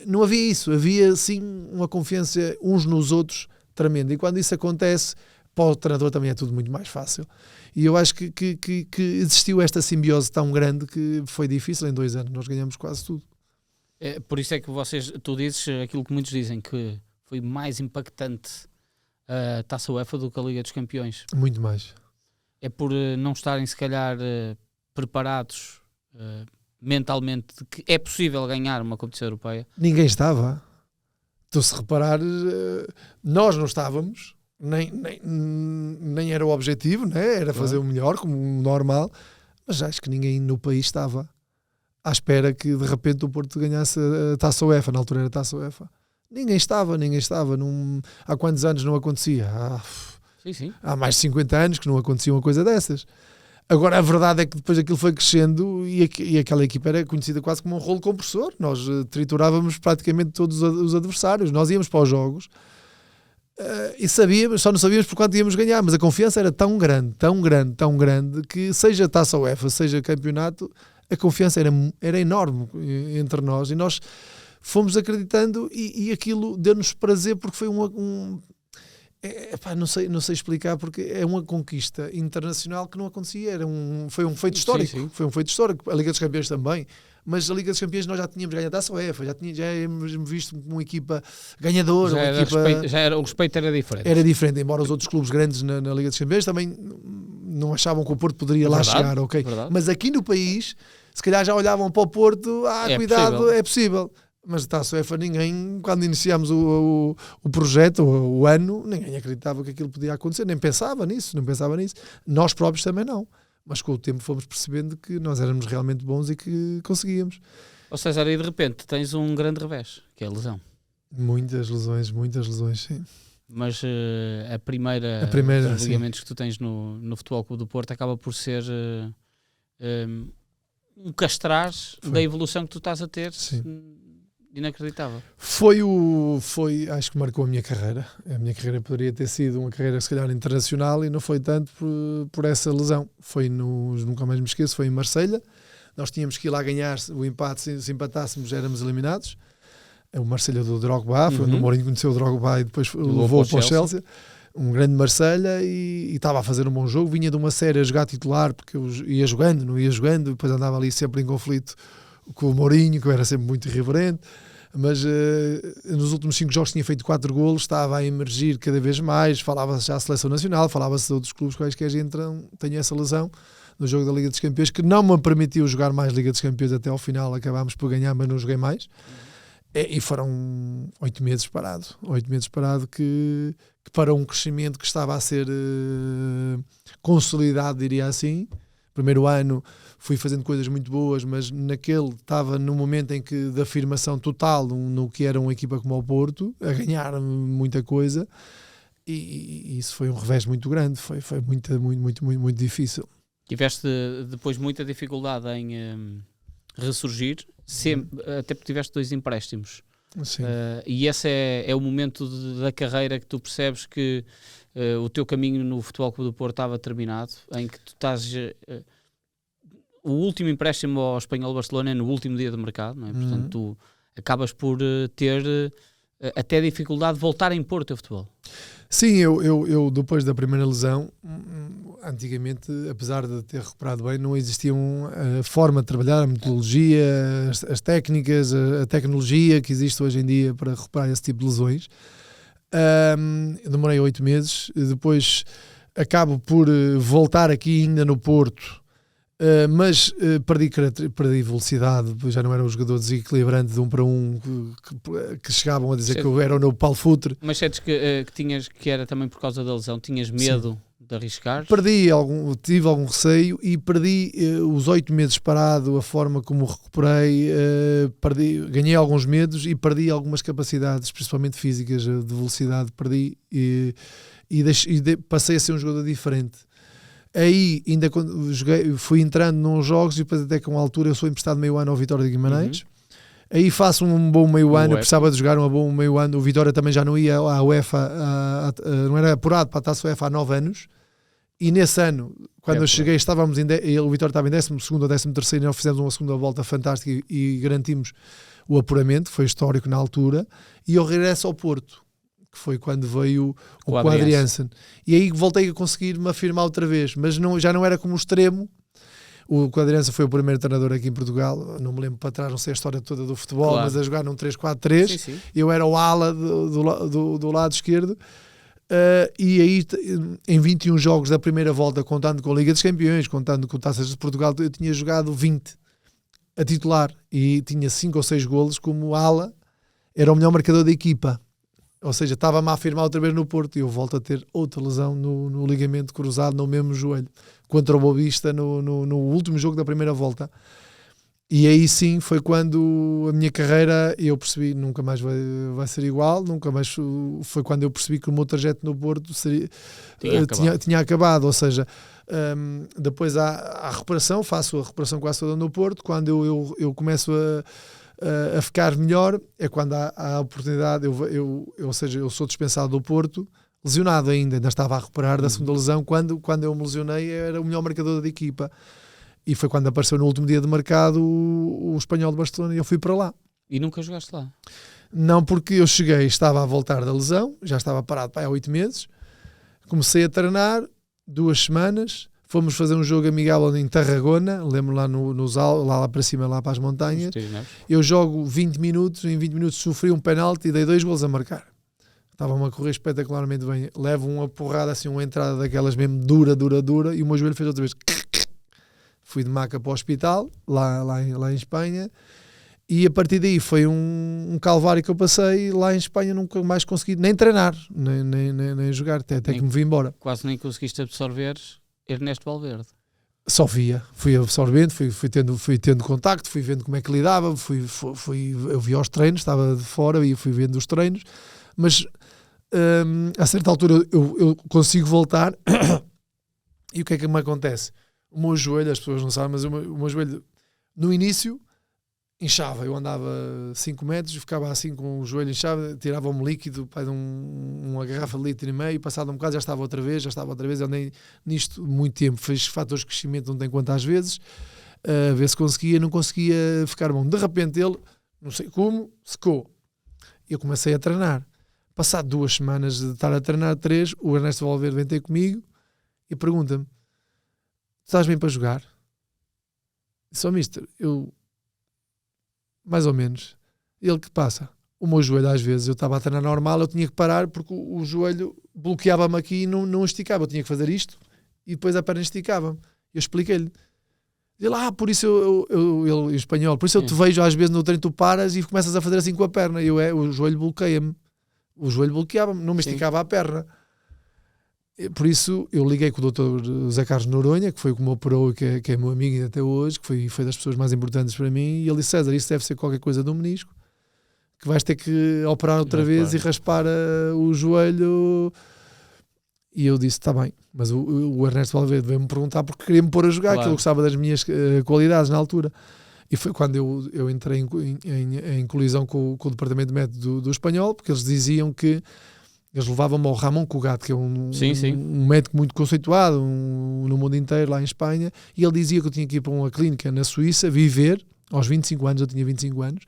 Não havia isso, havia sim uma confiança uns nos outros tremenda, e quando isso acontece, para o treinador também é tudo muito mais fácil, e eu acho que existiu esta simbiose tão grande que foi difícil. Em 2 anos nós ganhamos quase tudo. Por isso é que tu dizes aquilo que muitos dizem, que foi mais impactante a Taça UEFA do que a Liga dos Campeões. Muito mais. É por não estarem se calhar preparados mentalmente de que é possível ganhar uma competição europeia? Ninguém estava. Tu, se reparares, nós não estávamos, nem era o objetivo, né? Era fazer o melhor, como normal, mas acho que ninguém no país estava à espera que de repente o Porto ganhasse a Taça UEFA. Na altura era a Taça UEFA. Ninguém estava. Há quantos anos não acontecia? Há mais de 50 anos que não acontecia uma coisa dessas. Agora, a verdade é que depois aquilo foi crescendo, e aquela equipa era conhecida quase como um rolo compressor. Nós triturávamos praticamente todos os adversários. Nós íamos para os jogos e só não sabíamos por quanto íamos ganhar, mas a confiança era tão grande, que seja Taça UEFA, seja campeonato, a confiança era enorme entre nós, e nós fomos acreditando, e aquilo deu-nos prazer, porque foi Não sei explicar, porque é uma conquista internacional que não acontecia. Foi um feito histórico. Sim. Foi um feito histórico. A Liga dos Campeões também. Mas a Liga dos Campeões nós já tínhamos ganhado a Taça UEFA, já tínhamos visto como uma equipa ganhadora. O respeito era diferente. Era diferente, embora os outros clubes grandes na Liga dos Campeões também não achavam que o Porto poderia lá chegar. Okay? Mas aqui no país, se calhar já olhavam para o Porto, cuidado, possível. É possível. Mas a Taça UEFA ninguém, quando iniciámos o projeto, o ano, ninguém acreditava que aquilo podia acontecer, nem pensava nisso. Nós próprios também não. Mas com o tempo fomos percebendo que nós éramos realmente bons e que conseguíamos. Ou seja, aí de repente tens um grande revés, que é a lesão. Muitas lesões, sim. Mas a primeira dos ligamentos que tu tens no Futebol Clube do Porto acaba por ser um castrar da evolução que tu estás a ter. Sim. Inacreditável. Foi, acho que marcou a minha carreira. A minha carreira poderia ter sido uma carreira, se calhar, internacional, e não foi tanto por essa lesão. Nunca mais me esqueço, foi em Marselha. Nós tínhamos que ir lá ganhar o empate, se empatássemos éramos eliminados. O Marselha do Drogba, foi onde o Mourinho conheceu o Drogba e depois levou para o Chelsea. Um grande Marselha, e estava a fazer um bom jogo. Vinha de uma série a jogar titular, porque eu ia jogando, depois andava ali sempre em conflito com o Mourinho, que eu era sempre muito irreverente, mas nos últimos 5 jogos tinha feito 4 golos, estava a emergir cada vez mais, falava-se já a Seleção Nacional, falava-se de outros clubes quaisquer entram, tenho essa lesão no jogo da Liga dos Campeões, que não me permitiu jogar mais Liga dos Campeões até ao final, acabámos por ganhar, mas não joguei mais, e foram 8 meses parado, que para um crescimento que estava a ser consolidado, diria assim. Primeiro ano fui fazendo coisas muito boas, mas naquele estava num momento em que de afirmação total no que era uma equipa como o Porto, a ganhar muita coisa, e isso foi um revés muito grande, foi muito difícil. Tiveste depois muita dificuldade em ressurgir, sempre, até porque tiveste 2 empréstimos. Sim. E esse é o momento da carreira que tu percebes que o teu caminho no Futebol Clube do Porto estava terminado, em que tu estás... o último empréstimo ao Espanhol Barcelona é no último dia de mercado, não é? Portanto, tu acabas por ter até dificuldade de voltar a impor o teu futebol. Sim, eu depois da primeira lesão, antigamente, apesar de ter recuperado bem, não existia a forma de trabalhar, a metodologia, as técnicas, a tecnologia que existe hoje em dia para recuperar esse tipo de lesões. Demorei 8 meses, depois acabo por voltar aqui ainda no Porto, mas perdi velocidade, já não era um jogador desequilibrante de 1 para 1 que chegavam a dizer que eu era o novo Paulo Futre. Mas sentes que era também por causa da lesão? Tinhas medo de arriscar? Tive algum receio e perdi os 8 meses parado, a forma como recuperei, ganhei alguns medos e perdi algumas capacidades, principalmente físicas, de velocidade, perdi e passei a ser um jogador diferente. Aí, ainda quando joguei, fui entrando nos jogos e depois até com a altura eu sou emprestado meio ano ao Vitória de Guimarães. Aí faço um bom meio ano, precisava de jogar um bom meio ano. O Vitória também já não ia à UEFA, não era apurado para a Taça UEFA há 9 anos. E nesse ano, quando eu cheguei, o Vitória estava em 12º ou 13º, e nós fizemos uma segunda volta fantástica e garantimos o apuramento, foi histórico na altura. E eu regresso ao Porto, que foi quando veio o Quadriansen. E aí voltei a conseguir me afirmar outra vez, mas já não era como o extremo. O Quadriansen foi o primeiro treinador aqui em Portugal, não me lembro para trás, não sei a história toda do futebol, mas a jogar num 3-4-3. Sim. Eu era o ala do lado esquerdo. E aí, em 21 jogos da primeira volta, contando com a Liga dos Campeões, contando com o Taças de Portugal, eu tinha jogado 20 a titular e tinha 5 ou 6 golos como ala, era o melhor marcador da equipa. Ou seja, estava-me a afirmar outra vez no Porto e eu volto a ter outra lesão no ligamento cruzado no mesmo joelho, contra o Boavista no último jogo da primeira volta. E aí sim foi quando a minha carreira, eu percebi, nunca mais vai ser igual, nunca mais. Foi quando eu percebi que o meu trajeto no Porto tinha acabado. Ou seja, depois há a recuperação, faço a recuperação quase toda no Porto. Quando eu começo a ficar melhor, é quando há a oportunidade. Ou seja, eu sou dispensado do Porto, lesionado ainda estava a recuperar da segunda lesão. Quando eu me lesionei, era o melhor marcador da equipa. E foi quando apareceu no último dia de mercado o Espanhol de Barcelona e eu fui para lá. E nunca jogaste lá? Não, porque eu cheguei, estava a voltar da lesão, já estava parado há 8 meses, comecei a treinar 2 semanas, fomos fazer um jogo amigável em Tarragona, lembro lá lá para cima, lá para as montanhas, eu jogo 20 minutos, em 20 minutos sofri um penalti e dei 2 golos a marcar. Estava-me a correr espetacularmente bem, levo uma porrada assim, uma entrada daquelas mesmo dura, e o meu joelho fez outra vez. Fui de maca para o hospital, lá em Espanha, e a partir daí foi um calvário que eu passei. Lá em Espanha nunca mais consegui nem treinar, nem jogar, até que me vim embora. Quase nem conseguiste absorver Ernesto Valverde. Só via, fui absorvendo, fui tendo contacto, fui vendo como é que lidava, eu via os treinos, estava de fora e fui vendo os treinos, mas a certa altura eu consigo voltar e o que é que me acontece? O meu joelho, as pessoas não sabem, mas o meu joelho no início inchava, eu andava 5 metros, ficava assim com o joelho inchado, tirava-me líquido de uma garrafa de 1,5 litro, e passado um bocado já estava outra vez, andei nisto muito tempo, fiz fatores de crescimento não tem quantas vezes, a ver se conseguia, não conseguia ficar bom. De repente ele, não sei como, secou. Eu comecei a treinar. Passado 2 semanas de estar a treinar, 3, o Ernesto Valverde vem ter comigo e pergunta-me: estás bem para jogar? Só mister, eu mais ou menos. Ele que passa? O meu joelho às vezes, eu estava a treinar normal, eu tinha que parar porque o joelho bloqueava-me aqui e não esticava, eu tinha que fazer isto e depois a perna esticava-me. Eu expliquei-lhe. Ele, por isso ele em espanhol, por isso eu te vejo às vezes no treino, tu paras e começas a fazer assim com a perna. O joelho bloqueia-me. O joelho bloqueava-me, não me esticava a perna. Por isso eu liguei com o Dr. Zé Carlos Noronha, que foi o que me operou, que é meu amigo até hoje, que foi das pessoas mais importantes para mim, e ele disse: César, isso deve ser qualquer coisa do menisco, que vais ter que operar outra vez e raspar o joelho. E eu disse: está bem. Mas o Ernesto Valverde veio-me perguntar porque queria me pôr a jogar, que ele gostava das minhas qualidades na altura. E foi quando eu entrei em colisão com o departamento médico do espanhol, porque eles diziam que eles levavam-me ao Ramon Cugat, que é um médico muito conceituado no mundo inteiro, lá em Espanha, e ele dizia que eu tinha que ir para uma clínica na Suíça, viver, aos 25 anos, eu tinha 25 anos,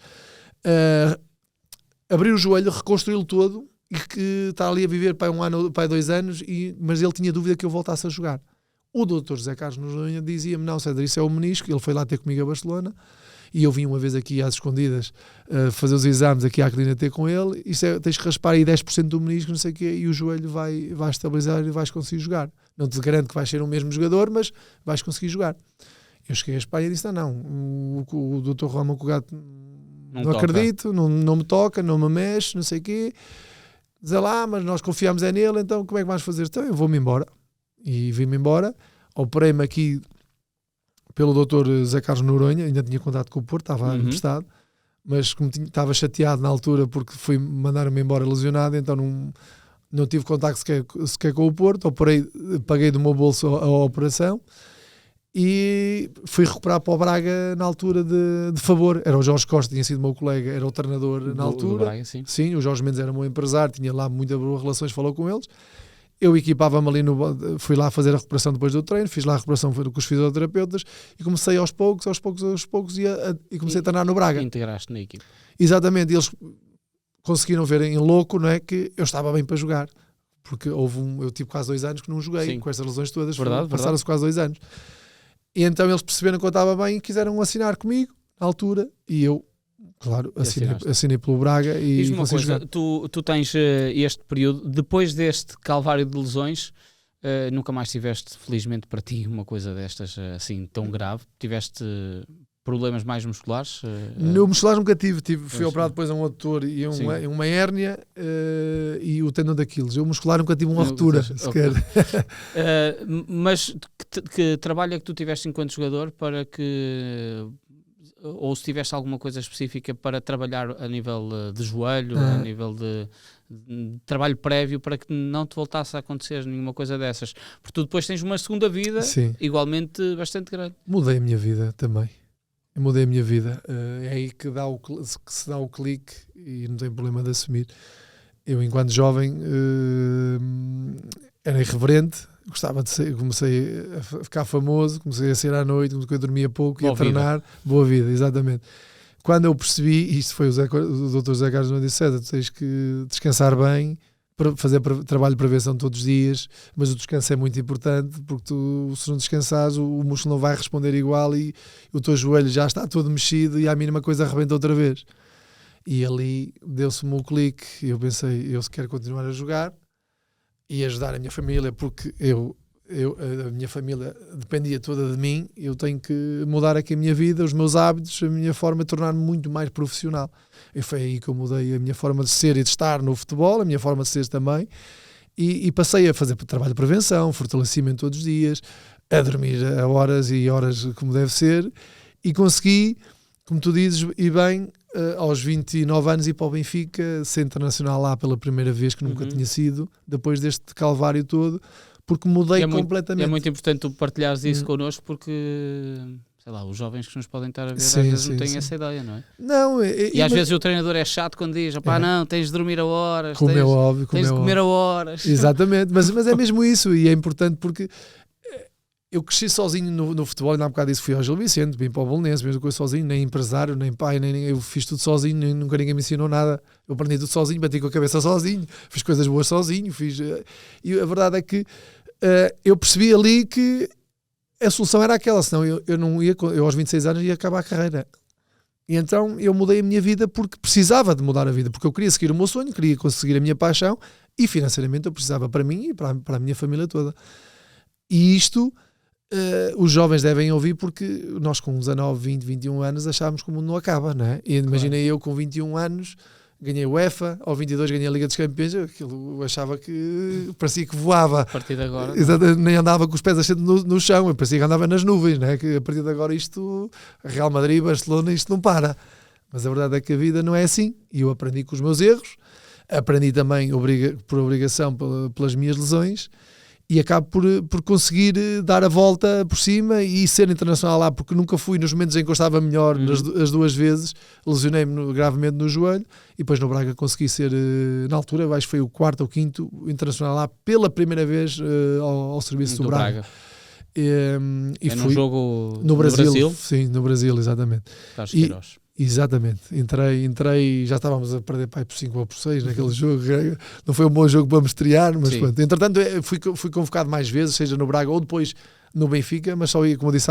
abrir o joelho, reconstruí-lo todo, e que está ali a viver para 1 ano, para 2 anos, mas ele tinha dúvida que eu voltasse a jogar. O Dr. José Carlos Noronha dizia-me: não, César, isso é o menisco. Ele foi lá ter comigo a Barcelona e eu vim uma vez aqui às escondidas fazer os exames aqui à clínica ter com ele. Isso tens que raspar aí 10% do menisco, não sei o quê, e o joelho vai estabilizar e vais conseguir jogar. Não te garanto que vais ser o mesmo jogador, mas vais conseguir jogar. Eu cheguei à Espanha e disse: não, o Dr. Ramon Cugat não acredito, não me toca, não me mexe, não sei o quê. Diz lá, mas nós confiamos nele, então como é que vamos fazer? Então eu vou-me embora. E vim-me embora, operei-me aqui pelo Dr. Zé Carlos Noronha, ainda tinha contato com o Porto, estava emprestado, mas como estava chateado na altura porque mandaram-me embora lesionado, então não tive contacto sequer com o Porto, paguei do meu bolso a operação e fui recuperar para o Braga na altura de favor. Era o Jorge Costa, tinha sido meu colega, era o treinador na altura. Do Braga, sim, o Jorge Mendes era meu empresário, tinha lá muitas boas relações, falou com eles. Eu equipava-me ali, fui lá fazer a recuperação depois do treino, fiz lá a recuperação com os fisioterapeutas e comecei aos poucos e comecei a treinar no Braga. Integraste na equipe. Exatamente, e eles conseguiram ver em louco, não é, que eu estava bem para jogar, porque eu tive quase 2 anos que não joguei, com estas lesões todas, passaram-se quase 2 anos. E então eles perceberam que eu estava bem e quiseram assinar comigo na altura, e eu, claro, assinei pelo Braga e diz-me uma coisa, tu tens este período, depois deste calvário de lesões, nunca mais tiveste, felizmente para ti, uma coisa destas assim tão grave? Tiveste problemas mais musculares? No muscular nunca fui operado depois a um adutor e uma hérnia e o tendão daqueles. Eu muscular nunca tive uma ruptura sequer. Mas que trabalho é que tu tiveste enquanto jogador para que... ou se tiveste alguma coisa específica para trabalhar a nível de joelho, a nível de trabalho prévio, para que não te voltasse a acontecer nenhuma coisa dessas? Porque tu depois tens uma segunda vida igualmente bastante grande. Mudei a minha vida também. Eu mudei a minha vida. É aí que se dá o clique e não tem problema de assumir. Eu, enquanto jovem, era irreverente. Gostava de ser, comecei a ficar famoso, comecei a sair à noite, comecei a dormir pouco e a treinar. Boa vida, exatamente. quando eu percebi, isto foi o Dr. José Carlos não disse, César, tu tens que descansar bem, fazer trabalho de prevenção todos os dias, mas o descanso é muito importante, porque tu, se não descansares, o músculo não vai responder igual e o teu joelho já está todo mexido e a mínima coisa arrebenta outra vez. E ali deu-se-me o clique e eu pensei, eu se quero continuar a jogar e ajudar a minha família, porque a minha família dependia toda de mim, eu tenho que mudar aqui a minha vida, os meus hábitos, a minha forma de tornar-me muito mais profissional. E foi aí que eu mudei a minha forma de ser e de estar no futebol, a minha forma de ser também, e passei a fazer trabalho de prevenção, fortalecimento todos os dias, a dormir a horas e horas como deve ser, e consegui, como tu dizes, e bem, aos 29 anos ir para o Benfica, ser internacional lá pela primeira vez, que nunca tinha sido, depois deste calvário todo, porque mudei completamente. É muito importante tu partilhares isso connosco, porque, sei lá, os jovens que nos podem estar a ver às vezes não têm essa ideia, não é? Não, e às vezes o treinador é chato quando diz, não, tens de dormir a horas, como é óbvio, tens de comer a horas. Exatamente, mas é mesmo isso, e é importante porque eu cresci sozinho no futebol, e há bocado disso fui ao Gil Vicente, vim para o Bolonense, mesmo coisa sozinho, nem empresário, nem pai, nem eu fiz tudo sozinho, nunca ninguém me ensinou nada, eu aprendi tudo sozinho, bati com a cabeça sozinho, fiz coisas boas sozinho, e a verdade é que eu percebi ali que a solução era aquela, senão eu não ia, eu aos 26 anos ia acabar a carreira. E então eu mudei a minha vida porque precisava de mudar a vida, porque eu queria seguir o meu sonho, queria conseguir a minha paixão, e financeiramente eu precisava para mim e para a minha família toda. E isto os jovens devem ouvir, porque nós com 19, 20, 21 anos achávamos que o mundo não acaba, não é? E imaginei eu com 21 anos, ganhei o UEFA, ao 22 ganhei a Liga dos Campeões, aquilo eu achava que parecia que voava. A partir de agora. Nem andava com os pés assentados no chão, eu parecia que andava nas nuvens, não é? Que a partir de agora isto, Real Madrid, Barcelona, isto não para. Mas a verdade é que a vida não é assim, e eu aprendi com os meus erros, aprendi também por obrigação pelas minhas lesões, e acabo por conseguir dar a volta por cima e ser internacional lá, porque nunca fui nos momentos em que eu estava melhor, as duas vezes, lesionei-me gravemente no joelho, e depois no Braga consegui ser, na altura, acho que foi o 4º ou 5º internacional lá, pela primeira vez ao serviço do Braga. E fui num jogo no Brasil? Sim, no Brasil, exatamente. Exatamente, entrei, já estávamos a perder por 5 ou por 6 naquele jogo, não foi um bom jogo para me estrear, mas pronto. Entretanto fui convocado mais vezes, seja no Braga ou depois no Benfica, mas só ia, como eu disse,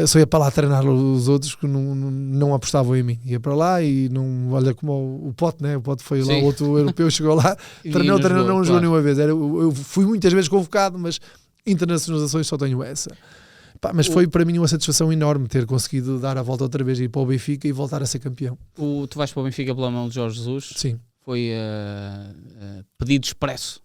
só ia para lá treinar os outros que não apostavam em mim, ia para lá e não, olha como o Pote, né? O Pote foi lá, o outro europeu chegou lá, treinou, não jogou nenhuma vez, eu fui muitas vezes convocado, mas internacionalizações só tenho essa. Mas foi para mim uma satisfação enorme ter conseguido dar a volta outra vez, ir para o Benfica e voltar a ser campeão. Tu vais para o Benfica pela mão de Jorge Jesus? Sim. Foi pedido expresso?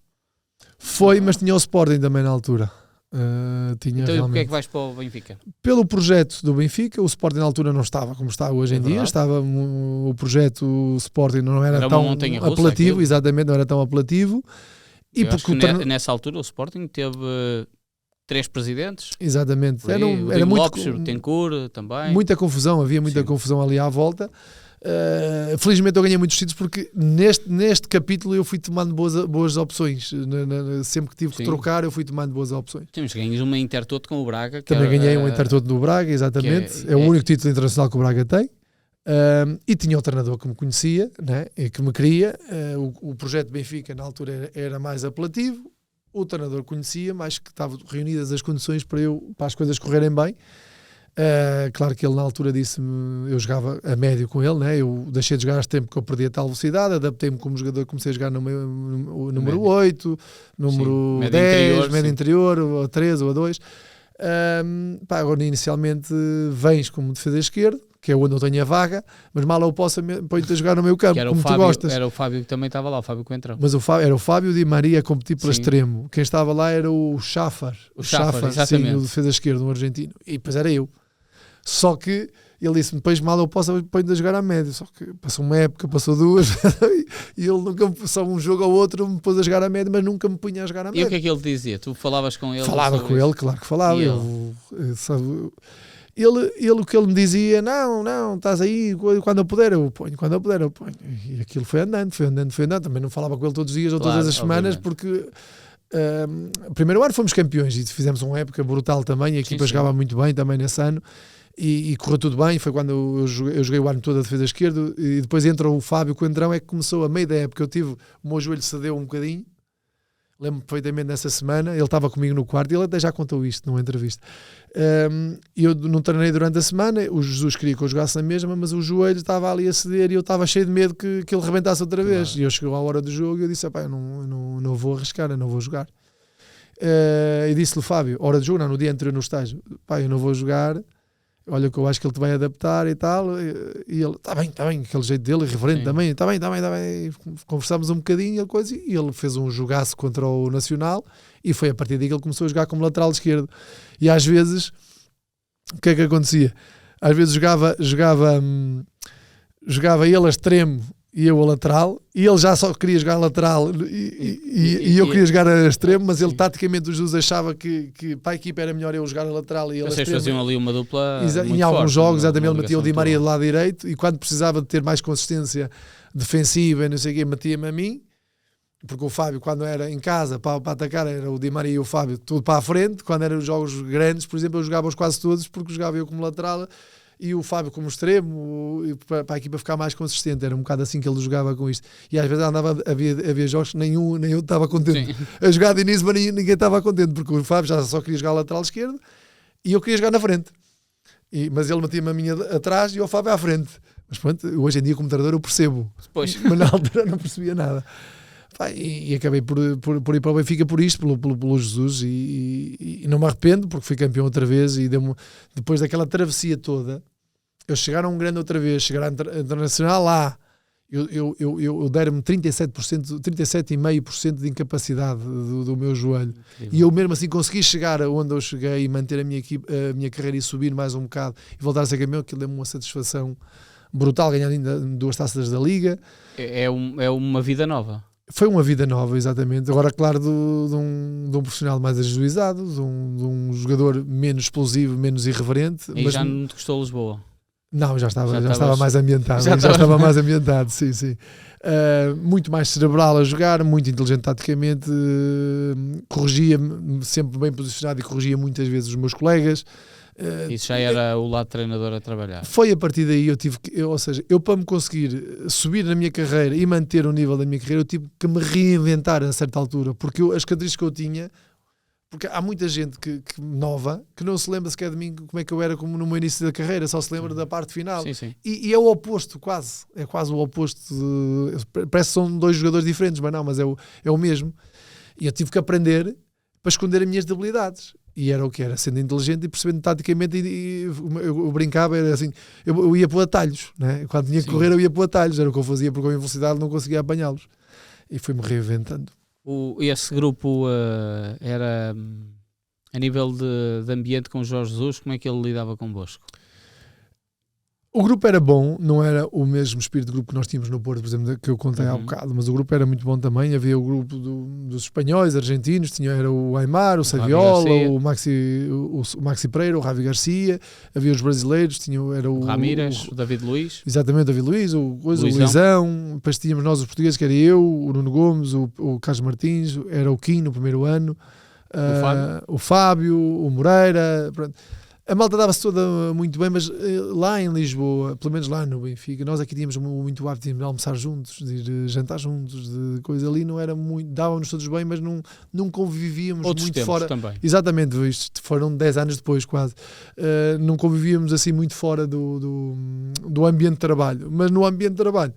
Foi, mas tinha o Sporting também na altura. Então realmente... porquê é que vais para o Benfica? Pelo projeto do Benfica, o Sporting na altura não estava como está hoje em dia, estava o projeto, o Sporting não era tão apelativo, exatamente, não era tão apelativo. E porque nessa altura o Sporting teve... 3 presidentes. Exatamente. Era muito Lopes, o Tencourt também. Muita confusão, havia muita confusão ali à volta. Felizmente eu ganhei muitos títulos porque neste capítulo eu fui tomando boas opções. Sempre que tive que trocar, eu fui tomando boas opções. Temos ganhas uma Intertoto com o Braga. Também ganhei um Intertoto do Braga, exatamente. É o único título internacional que o Braga tem. E tinha o treinador que me conhecia, né, e que me queria. O projeto Benfica na altura era mais apelativo. O treinador conhecia, mas que estavam reunidas as condições para as coisas correrem bem. Claro que ele na altura disse-me, eu jogava a médio com ele, né? Eu deixei de jogar há tempo que eu perdi a tal velocidade, adaptei-me como jogador, comecei a jogar no número 8, número 10, médio interior, ou a 3 ou a 2. Agora inicialmente vens como defesa esquerda, que é onde eu tenho a vaga, mas mal eu posso põe-te a jogar no meu campo, como tu gostas. Era o Fábio que também estava lá, o Fábio Coentrão. Mas era o Fábio Di Maria a competir pelo extremo. Quem estava lá era o Schaffer. O Schaffer, sim, o defesa esquerda, um argentino. E depois era eu. Só que ele disse-me, depois mal eu posso põe-te a jogar à média. Só que passou uma época, passou 2, e ele nunca, só um jogo ou outro, me pôs a jogar à média, mas nunca me punha a jogar à média. E o que é que ele dizia? Tu falavas com ele? Falava com ele, claro que falava. Ele o que ele me dizia, não, estás aí, quando eu puder eu ponho. E aquilo foi andando. Também não falava com ele todos os dias ou todas as semanas, porque primeiro ano fomos campeões e fizemos uma época brutal também, a equipa jogava muito bem também nesse ano, e correu tudo bem. Foi quando eu joguei o ano todo a defesa esquerda, e depois entra o Fábio Coentrão, é que começou a meio da época. O meu joelho cedeu um bocadinho, lembro-me perfeitamente nessa semana. Ele estava comigo no quarto e ele até já contou isto numa entrevista. Eu não treinei durante a semana. O Jesus queria que eu jogasse na mesma, mas o joelho estava ali a ceder e eu estava cheio de medo que ele rebentasse outra vez. Claro. E eu chegou à hora do jogo e eu disse: eu não vou arriscar, eu não vou jogar. E disse-lhe: Fábio, hora de jogo, não, no dia anterior no estágio, eu não vou jogar, olha que eu acho que ele te vai adaptar e tal. E ele: está bem, aquele jeito dele, irreverente. Sim. Também, está bem. Conversámos um bocadinho e ele fez um jogaço contra o Nacional, e foi a partir daí que ele começou a jogar como lateral esquerdo. E às vezes, o que é que acontecia? Às vezes jogava ele a extremo e eu a lateral, e ele já só queria jogar lateral e eu queria jogar a extremo, mas ele taticamente, o Jesus achava que para a equipa era melhor eu jogar a lateral e ele a extremo. Vocês faziam ali uma dupla em alguns jogos, exatamente, ele metia o Di Maria do lado direito, e quando precisava de ter mais consistência defensiva e não sei o quê, metia-me a mim, porque o Fábio, quando era em casa para atacar, era o Di Maria e o Fábio tudo para a frente. Quando eram os jogos grandes, por exemplo, eu jogava-os quase todos, porque jogava eu como lateral e o Fábio como extremo, para a equipa ficar mais consistente. Era um bocado assim que ele jogava com isto. E às vezes havia jogos que nenhum estava contente. Sim. A jogar de início, mas ninguém estava contente, porque o Fábio já só queria jogar lateral esquerdo e eu queria jogar na frente. Mas ele metia-me a minha atrás e o Fábio à frente. Mas pronto, hoje em dia como treinador eu percebo. Pois. Mas na altura não percebia nada. E acabei por ir para o Benfica por isto, pelo Jesus, e não me arrependo, porque fui campeão outra vez. E depois daquela travessia toda, eu chegar a um grande outra vez, chegar à Internacional lá, eu deram-me 37,5% de incapacidade do meu joelho. Incrível. E eu mesmo assim consegui chegar onde eu cheguei e manter a minha carreira e subir mais um bocado e voltar a ser campeão. Aquilo deu-me uma satisfação brutal, ganhar ainda 2 taças da Liga. É uma vida nova. Foi uma vida nova, exatamente. Agora, claro, de um profissional mais ajuizado, de um jogador menos explosivo, menos irreverente. E mas já não te gostou Lisboa? Não, já estava mais ambientado. Já estava mais ambientado, sim. Muito mais cerebral a jogar, muito inteligente taticamente, corrigia sempre bem posicionado e corrigia muitas vezes os meus colegas. Isso já era o lado treinador a trabalhar. Foi a partir daí eu para me conseguir subir na minha carreira e manter o nível da minha carreira, eu tive que me reinventar a certa altura, porque as características que eu tinha, porque há muita gente que nova, que não se lembra sequer de mim, como é que eu era como no meu início da carreira, só se lembra da parte final. Sim. E é o oposto, quase. É quase o oposto. Parece que são 2 jogadores diferentes, mas é o mesmo. E eu tive que aprender para esconder as minhas debilidades. E era o que era, sendo inteligente e percebendo taticamente, eu brincava, era assim, eu ia por atalhos, né? Quando tinha que correr eu ia por atalhos, era o que eu fazia, porque com a velocidade não conseguia apanhá-los, e fui-me reinventando. Esse grupo era a nível de ambiente com o Jorge Jesus, como é que ele lidava convosco? O grupo era bom, não era o mesmo espírito de grupo que nós tínhamos no Porto, por exemplo, que eu contei há bocado, mas o grupo era muito bom também. Havia o grupo dos espanhóis, argentinos, era o Aimar, o Saviola, o Maxi Pereira, o Ravi Garcia, havia os brasileiros, era o Ramírez, o David Luiz. Exatamente, o David Luiz, o Luizão. Depois tínhamos nós os portugueses, que era eu, o Nuno Gomes, o Carlos Martins, era o Kim no primeiro ano, o Fábio, o Moreira, pronto. A malta dava-se toda muito bem, mas lá em Lisboa, pelo menos lá no Benfica, nós aqui tínhamos muito hábito de almoçar juntos, de ir jantar juntos, de coisa ali, não era muito, dávamos todos bem, mas não convivíamos outros muito tempos fora. Também. Exatamente, isto foram 10 anos depois quase. Não convivíamos assim muito fora do ambiente de trabalho, mas no ambiente de trabalho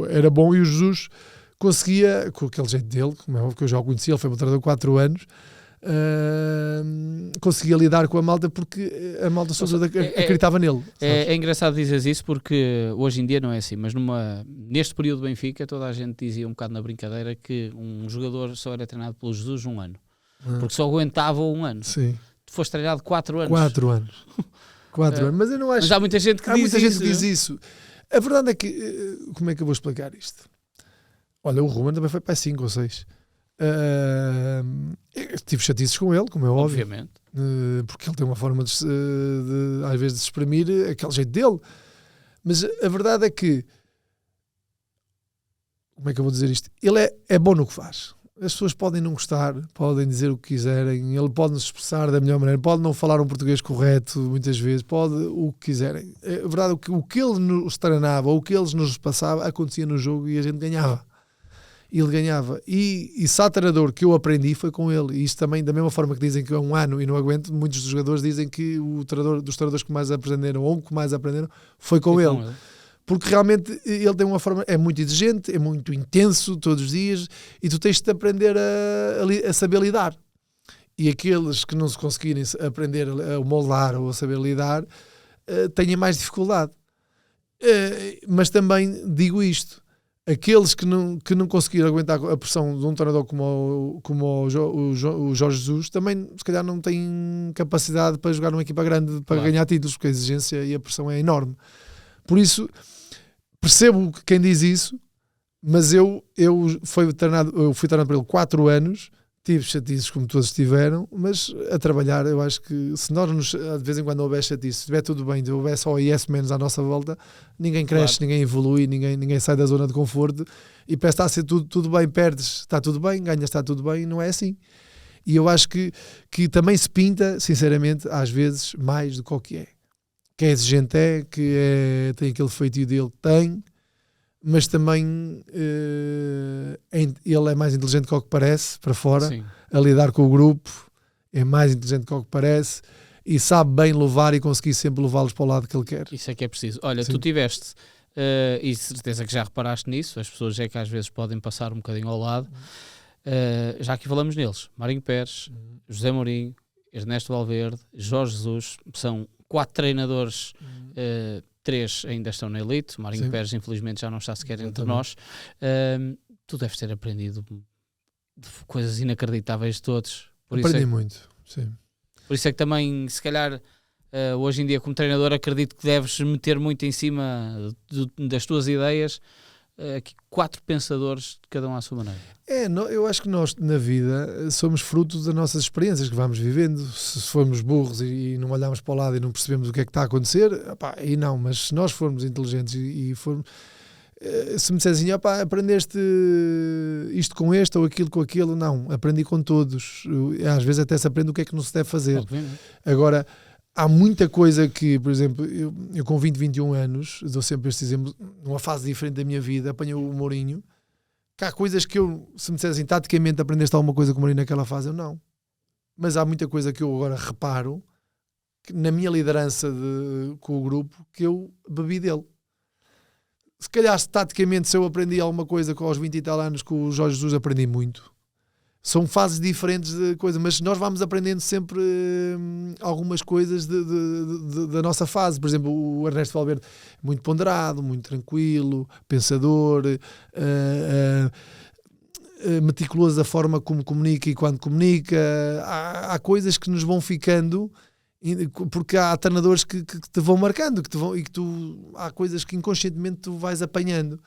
era bom, e o Jesus conseguia, com aquele jeito dele, como é óbvio que eu já o conhecia, ele foi meu treinador há 4 anos, conseguia lidar com a malta, porque a malta acreditava nele. É engraçado dizeres isso, porque hoje em dia não é assim, mas neste período do Benfica toda a gente dizia um bocado na brincadeira que um jogador só era treinado pelo Jesus 1 ano, porque só aguentava 1 ano. Sim. Tu foste treinado 4 anos. 4 anos. 4 anos, mas eu não acho. Mas há muita gente que diz isso. A verdade é que, como é que eu vou explicar isto? Olha, o Ruben também foi para 5 ou 6. Tive chatices com ele, como é óbvio. Obviamente. Porque ele tem uma forma às vezes de exprimir aquele jeito dele. Mas a verdade é que, como é que eu vou dizer isto? Ele é bom no que faz. As pessoas podem não gostar, podem dizer o que quiserem, ele pode nos expressar da melhor maneira, pode não falar um português correto muitas vezes, pode o que quiserem. É verdade, o que ele nos treinava, o que eles nos passava, acontecia no jogo e a gente ganhava. E ele ganhava. E se há treinador que eu aprendi foi com ele. E isto também, da mesma forma que dizem que é um ano e não aguento, muitos dos jogadores dizem que o treinador, dos treinadores que mais aprenderam, ou que mais aprenderam, foi com ele. Porque realmente ele tem uma forma, é muito exigente, é muito intenso todos os dias e tu tens de aprender a saber lidar. E aqueles que não se conseguirem aprender a moldar ou a saber lidar têm mais dificuldade. Mas também digo isto, aqueles que não conseguiram aguentar a pressão de um treinador como o Jorge Jesus também se calhar não têm capacidade para jogar numa equipa grande, para ganhar títulos, porque a exigência e a pressão é enorme. Por isso, percebo quem diz isso, mas eu fui treinado por ele 4 anos, tive chatices como todos tiveram, mas a trabalhar, eu acho que se nós de vez em quando houver chatices, se estiver tudo bem, se houver só yes menos à nossa volta, ninguém cresce, ninguém evolui, ninguém sai da zona de conforto, e parece que está a ser tudo bem, perdes, está tudo bem, ganhas, está tudo bem, não é assim. E eu acho que também se pinta, sinceramente, às vezes, mais do que o que é. Que é exigente, tem aquele feitio dele que tem, mas também ele é mais inteligente que o que parece, para fora. Sim. A lidar com o grupo, é mais inteligente que o que parece e sabe bem levar e conseguir sempre levá-los para o lado que ele quer. Isso é que é preciso. Olha, sim. Tu tiveste, e certeza que já reparaste nisso, as pessoas é que às vezes podem passar um bocadinho ao lado, já aqui falamos neles, Marinho Pérez, José Mourinho, Ernesto Valverde, Jorge Jesus, são 4 treinadores, 3 ainda estão na elite. Marinho Sim. Pérez infelizmente já não está sequer entre nós. Tu deves ter aprendido coisas inacreditáveis de todos. Aprendi muito, sim. Por isso é que também, se calhar, hoje em dia como treinador acredito que deves meter muito em cima das tuas ideias. Aqui 4 pensadores, cada um à sua maneira. Eu acho que nós na vida somos frutos das nossas experiências que vamos vivendo. Se formos burros e não olharmos para o lado e não percebemos o que é que está a acontecer, aí não, mas se nós formos inteligentes e formos, se me disserem assim, aprendeste isto com este ou aquilo com aquilo, não, aprendi com todos. Às vezes até se aprende o que é que não se deve fazer. Agora, há muita coisa que, por exemplo, eu com 21 anos, dou sempre este exemplo, numa fase diferente da minha vida, apanhei o Mourinho, que há coisas que se me dissessem, taticamente aprendeste alguma coisa com o Mourinho naquela fase, eu não. Mas há muita coisa que eu agora reparo, que na minha liderança com o grupo, que eu bebi dele. Se calhar, taticamente, se eu aprendi alguma coisa aos 20 e tal anos com o Jorge Jesus, aprendi muito. São fases diferentes de coisa, mas nós vamos aprendendo sempre algumas coisas da nossa fase. Por exemplo, o Ernesto Valverde, muito ponderado, muito tranquilo, pensador, meticuloso da forma como comunica e quando comunica. Há coisas que nos vão ficando, porque há treinadores que te vão marcando, há coisas que inconscientemente tu vais apanhando.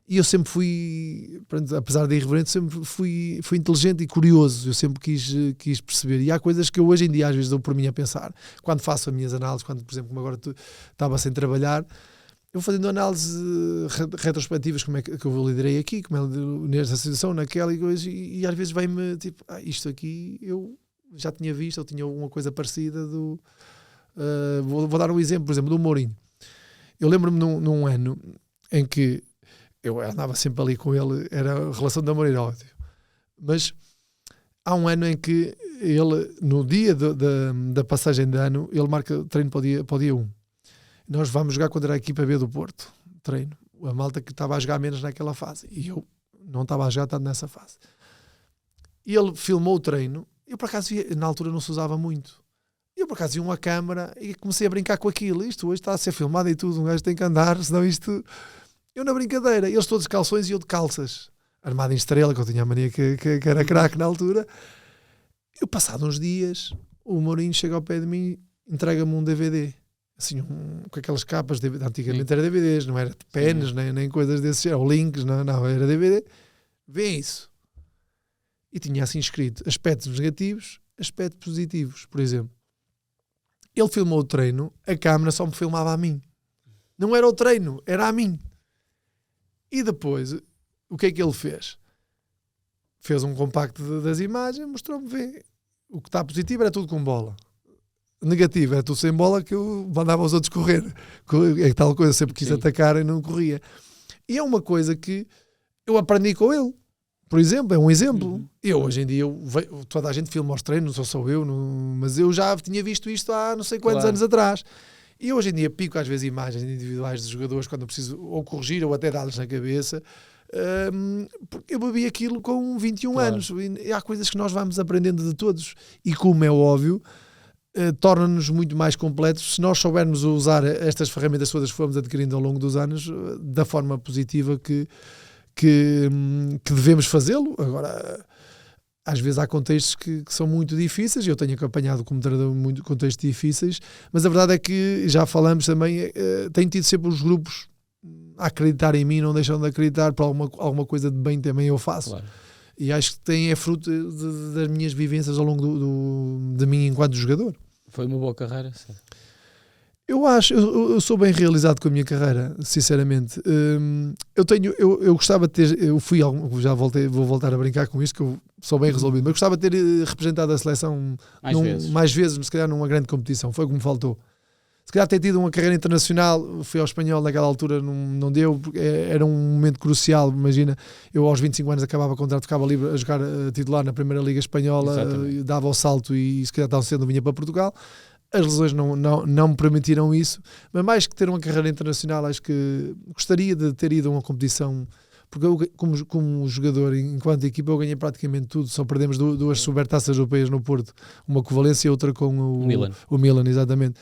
E eu sempre fui, apesar de irreverente, sempre fui inteligente e curioso. Eu sempre quis perceber. E há coisas que eu hoje em dia às vezes dou por mim a pensar. Quando faço as minhas análises, por exemplo, como agora estava sem trabalhar, eu vou fazendo análises retrospectivas, como é que eu liderei aqui, como é nesta situação, naquela, e às vezes vem-me tipo, isto aqui eu já tinha visto, eu tinha alguma coisa parecida vou dar um exemplo, por exemplo, do Mourinho. Eu lembro-me num ano em que eu andava sempre ali com ele, era a relação de amor e ódio. Mas há um ano em que ele, no dia da passagem de ano, ele marca treino para o dia 1. Nós vamos jogar contra a equipa B do Porto. Treino. A malta que estava a jogar menos naquela fase. E eu não estava a jogar tanto nessa fase. E ele filmou o treino. Eu, por acaso, na altura não se usava muito. Eu, por acaso, vi uma câmara e comecei a brincar com aquilo. Isto hoje está a ser filmado e tudo. Um gajo tem que andar, senão isto... Eu na brincadeira, eles todos de calções e eu de calças, armado em estrela, que eu tinha a mania que era craque na altura. Eu, passado uns dias, o Mourinho chega ao pé de mim, entrega-me um DVD, assim, com aquelas capas, antigamente Sim. Era DVDs, não era de penas, nem coisas desses, ou links, não, era DVD. Vê isso. E tinha assim escrito aspectos negativos, aspectos positivos, por exemplo. Ele filmou o treino, a câmera só me filmava a mim. Não era o treino, era a mim. E depois, o que é que ele fez? fez um compacto das imagens, mostrou-me, vê, o que está positivo era tudo com bola. Negativo era tudo sem bola, que eu mandava os outros correr. É tal coisa, sempre quis atacar e não corria. E é uma coisa que eu aprendi com ele. Por exemplo, é um exemplo. Eu hoje em dia, toda a gente filma aos treinos, não sou eu, mas eu já tinha visto isto há não sei quantos anos atrás. E hoje em dia pico às vezes imagens individuais de jogadores quando eu preciso ou corrigir ou até dar-lhes na cabeça. Porque eu bebi aquilo com 21 anos. E há coisas que nós vamos aprendendo de todos. E como é óbvio, torna-nos muito mais completos se nós soubermos usar estas ferramentas todas que fomos adquirindo ao longo dos anos da forma positiva que devemos fazê-lo. Agora, às vezes há contextos que são muito difíceis, eu tenho acompanhado como treinador muito contextos difíceis, mas a verdade é que, já falamos também, tenho tido sempre os grupos a acreditar em mim, não deixam de acreditar, por alguma coisa de bem também eu faço. Claro. E acho que é fruto das minhas vivências ao longo de mim enquanto jogador. Foi uma boa carreira, sim. Eu sou bem realizado com a minha carreira, sinceramente. Eu gostava de ter, vou voltar a brincar com isto, que eu sou bem resolvido, mas gostava de ter representado a seleção mais vezes, se calhar numa grande competição, foi o que me faltou. Se calhar ter tido uma carreira internacional, fui ao Espanhol naquela altura, não deu, porque era um momento crucial. Imagina, eu aos 25 anos acabava o contrato, ficava livre a jogar titular na Primeira Liga Espanhola, dava o salto e se calhar tão cedo vinha para Portugal. As lesões não me permitiram isso, mas mais que ter uma carreira internacional, acho que gostaria de ter ido a uma competição, porque eu, como jogador, enquanto equipa, eu ganhei praticamente tudo, só perdemos duas supertaças europeias no Porto, uma com o Valência e outra com o Milan, exatamente.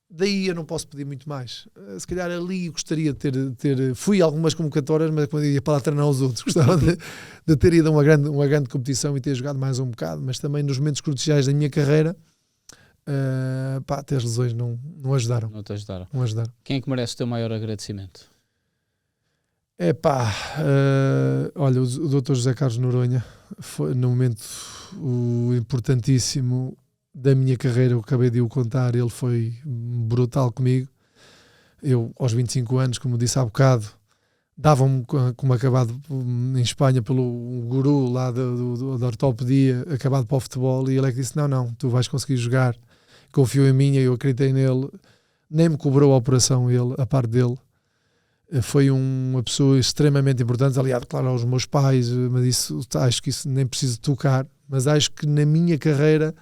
Daí eu não posso pedir muito mais. Se calhar ali gostaria de ter fui a algumas convocatórias, mas quando eu ia para lá treinar os outros, gostava de ter ido a uma grande competição e ter jogado mais um bocado, mas também nos momentos cruciais da minha carreira, ter lesões não ajudaram. Não te ajudaram. Não ajudaram. Quem é que merece o teu maior agradecimento? Olha, o Dr. José Carlos Noronha foi no momento importantíssimo da minha carreira, eu acabei de o contar, ele foi brutal comigo. Eu, aos 25 anos, como disse há bocado, davam-me como acabado em Espanha pelo guru lá da ortopedia, acabado para o futebol, e ele é que disse, não, tu vais conseguir jogar, confiou em mim, eu acreditei nele, nem me cobrou a operação ele, a parte dele. Foi uma pessoa extremamente importante, aliado, claro, aos meus pais, mas acho que isso nem preciso tocar, mas acho que na minha carreira,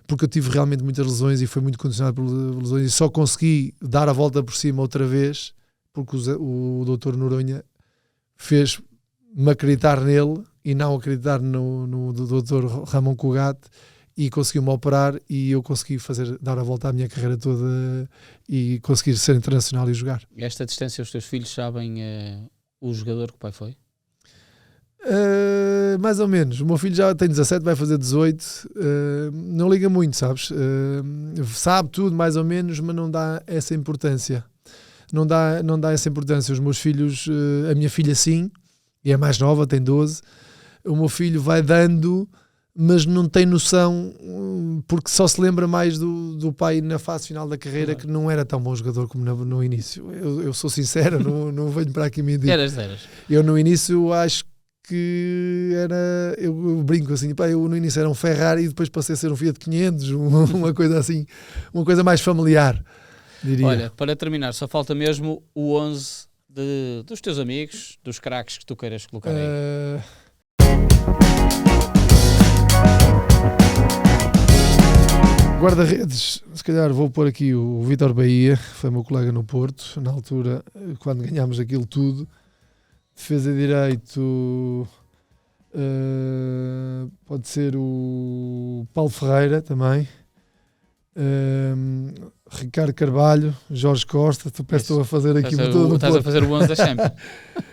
porque eu tive realmente muitas lesões e foi muito condicionado por lesões e só consegui dar a volta por cima outra vez porque o Dr. Noronha fez-me acreditar nele e não acreditar no Dr. Ramon Cugat e conseguiu-me operar e eu consegui dar a volta à minha carreira toda e conseguir ser internacional e jogar. E esta distância os teus filhos sabem o jogador que o pai foi? Mais ou menos. O meu filho já tem 17, vai fazer 18, não liga muito, sabes? Sabe tudo mais ou menos, mas não dá essa importância. Não dá essa importância. Os meus filhos, a minha filha sim, e é mais nova, tem 12. O meu filho vai dando, mas não tem noção, porque só se lembra mais do pai na fase final da carreira, que não era tão bom jogador como no início. Eu sou sincero, não venho para aqui mentir. Eras. Eu no início acho que era, eu brinco assim, eu no início era um Ferrari e depois passei a ser um Fiat 500, uma coisa assim, uma coisa mais familiar, diria. Olha, para terminar, só falta mesmo o 11 dos teus amigos, dos craques que tu queiras colocar aí. Guarda-redes, se calhar vou pôr aqui o Vítor Bahia, foi meu colega no Porto, na altura, quando ganhámos aquilo tudo. Defesa direito, pode ser o Paulo Ferreira também, Ricardo Carvalho, Jorge Costa. Estou a fazer aqui todo estás a fazer o 11 da Champions.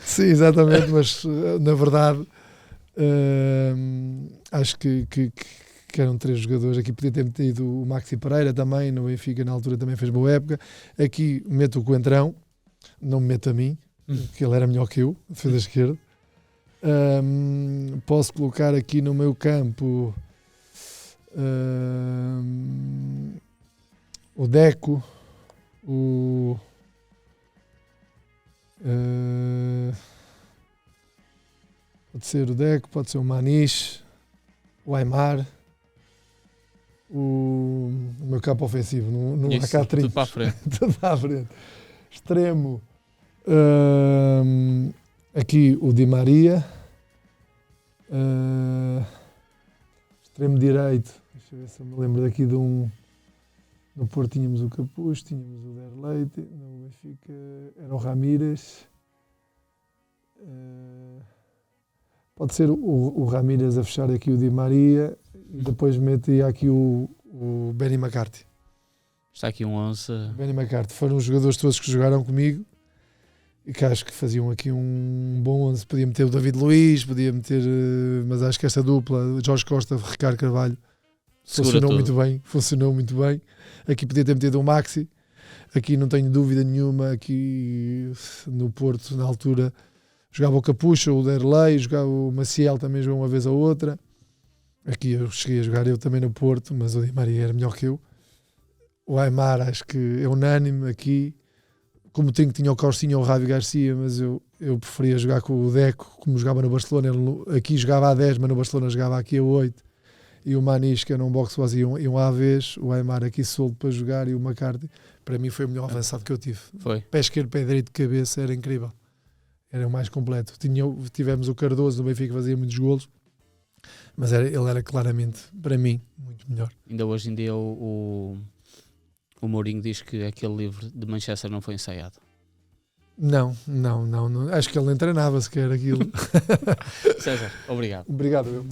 Sim, exatamente, mas na verdade acho que eram 3 jogadores. Aqui podia ter metido o Maxi Pereira também, no Benfica na altura também fez boa época. Aqui meto o Coentrão, não me meto a mim, que ele era melhor que eu, defesa esquerda. Posso colocar aqui no meu campo o Deco, o Pode ser o Deco, pode ser o Maniche, o Aimar, o meu campo ofensivo, no AK-30. Tudo para a frente. Tudo para a frente. Extremo, aqui o Di Maria. Extremo direito, deixa eu ver se eu me lembro daqui de um. No Porto tínhamos o Capuz, tínhamos o Derleite, no Benfica era o Ramírez. Pode ser o Ramírez a fechar aqui o Di Maria e depois metia aqui o Benny McCarthy. Está aqui um 11. Benny McCarthy. Foram os jogadores todos que jogaram comigo e que acho que faziam aqui um bom 11. Podia meter o David Luiz, podia meter, mas acho que esta dupla, Jorge Costa, Ricardo Carvalho, funcionou muito bem. Aqui podia ter metido um Maxi. Aqui não tenho dúvida nenhuma, aqui no Porto, na altura, jogava o Capucha, o Derlei, jogava o Maciel, também jogou uma vez ou outra. Aqui eu cheguei a jogar eu também no Porto, mas o Di Maria era melhor que eu. O Aimar acho que é unânime aqui. Como tinha o Corsinho ou o Javi Garcia, mas eu preferia jogar com o Deco, como jogava no Barcelona. Ele aqui jogava a 10, mas no Barcelona jogava aqui a 8. E o Maniche, que era um boxe e um AVs, o Aimar aqui solto para jogar, e o McCarthy, para mim foi o melhor avançado que eu tive. Foi. Pé esquerdo, pé direito de cabeça, era incrível. Era o mais completo. Tivemos o Cardoso no Benfica que fazia muitos golos, mas ele era claramente, para mim, muito melhor. Ainda hoje em dia o Mourinho diz que aquele livro de Manchester não foi ensaiado. Não. Acho que ele nem treinava sequer aquilo. César, obrigado. Obrigado, eu.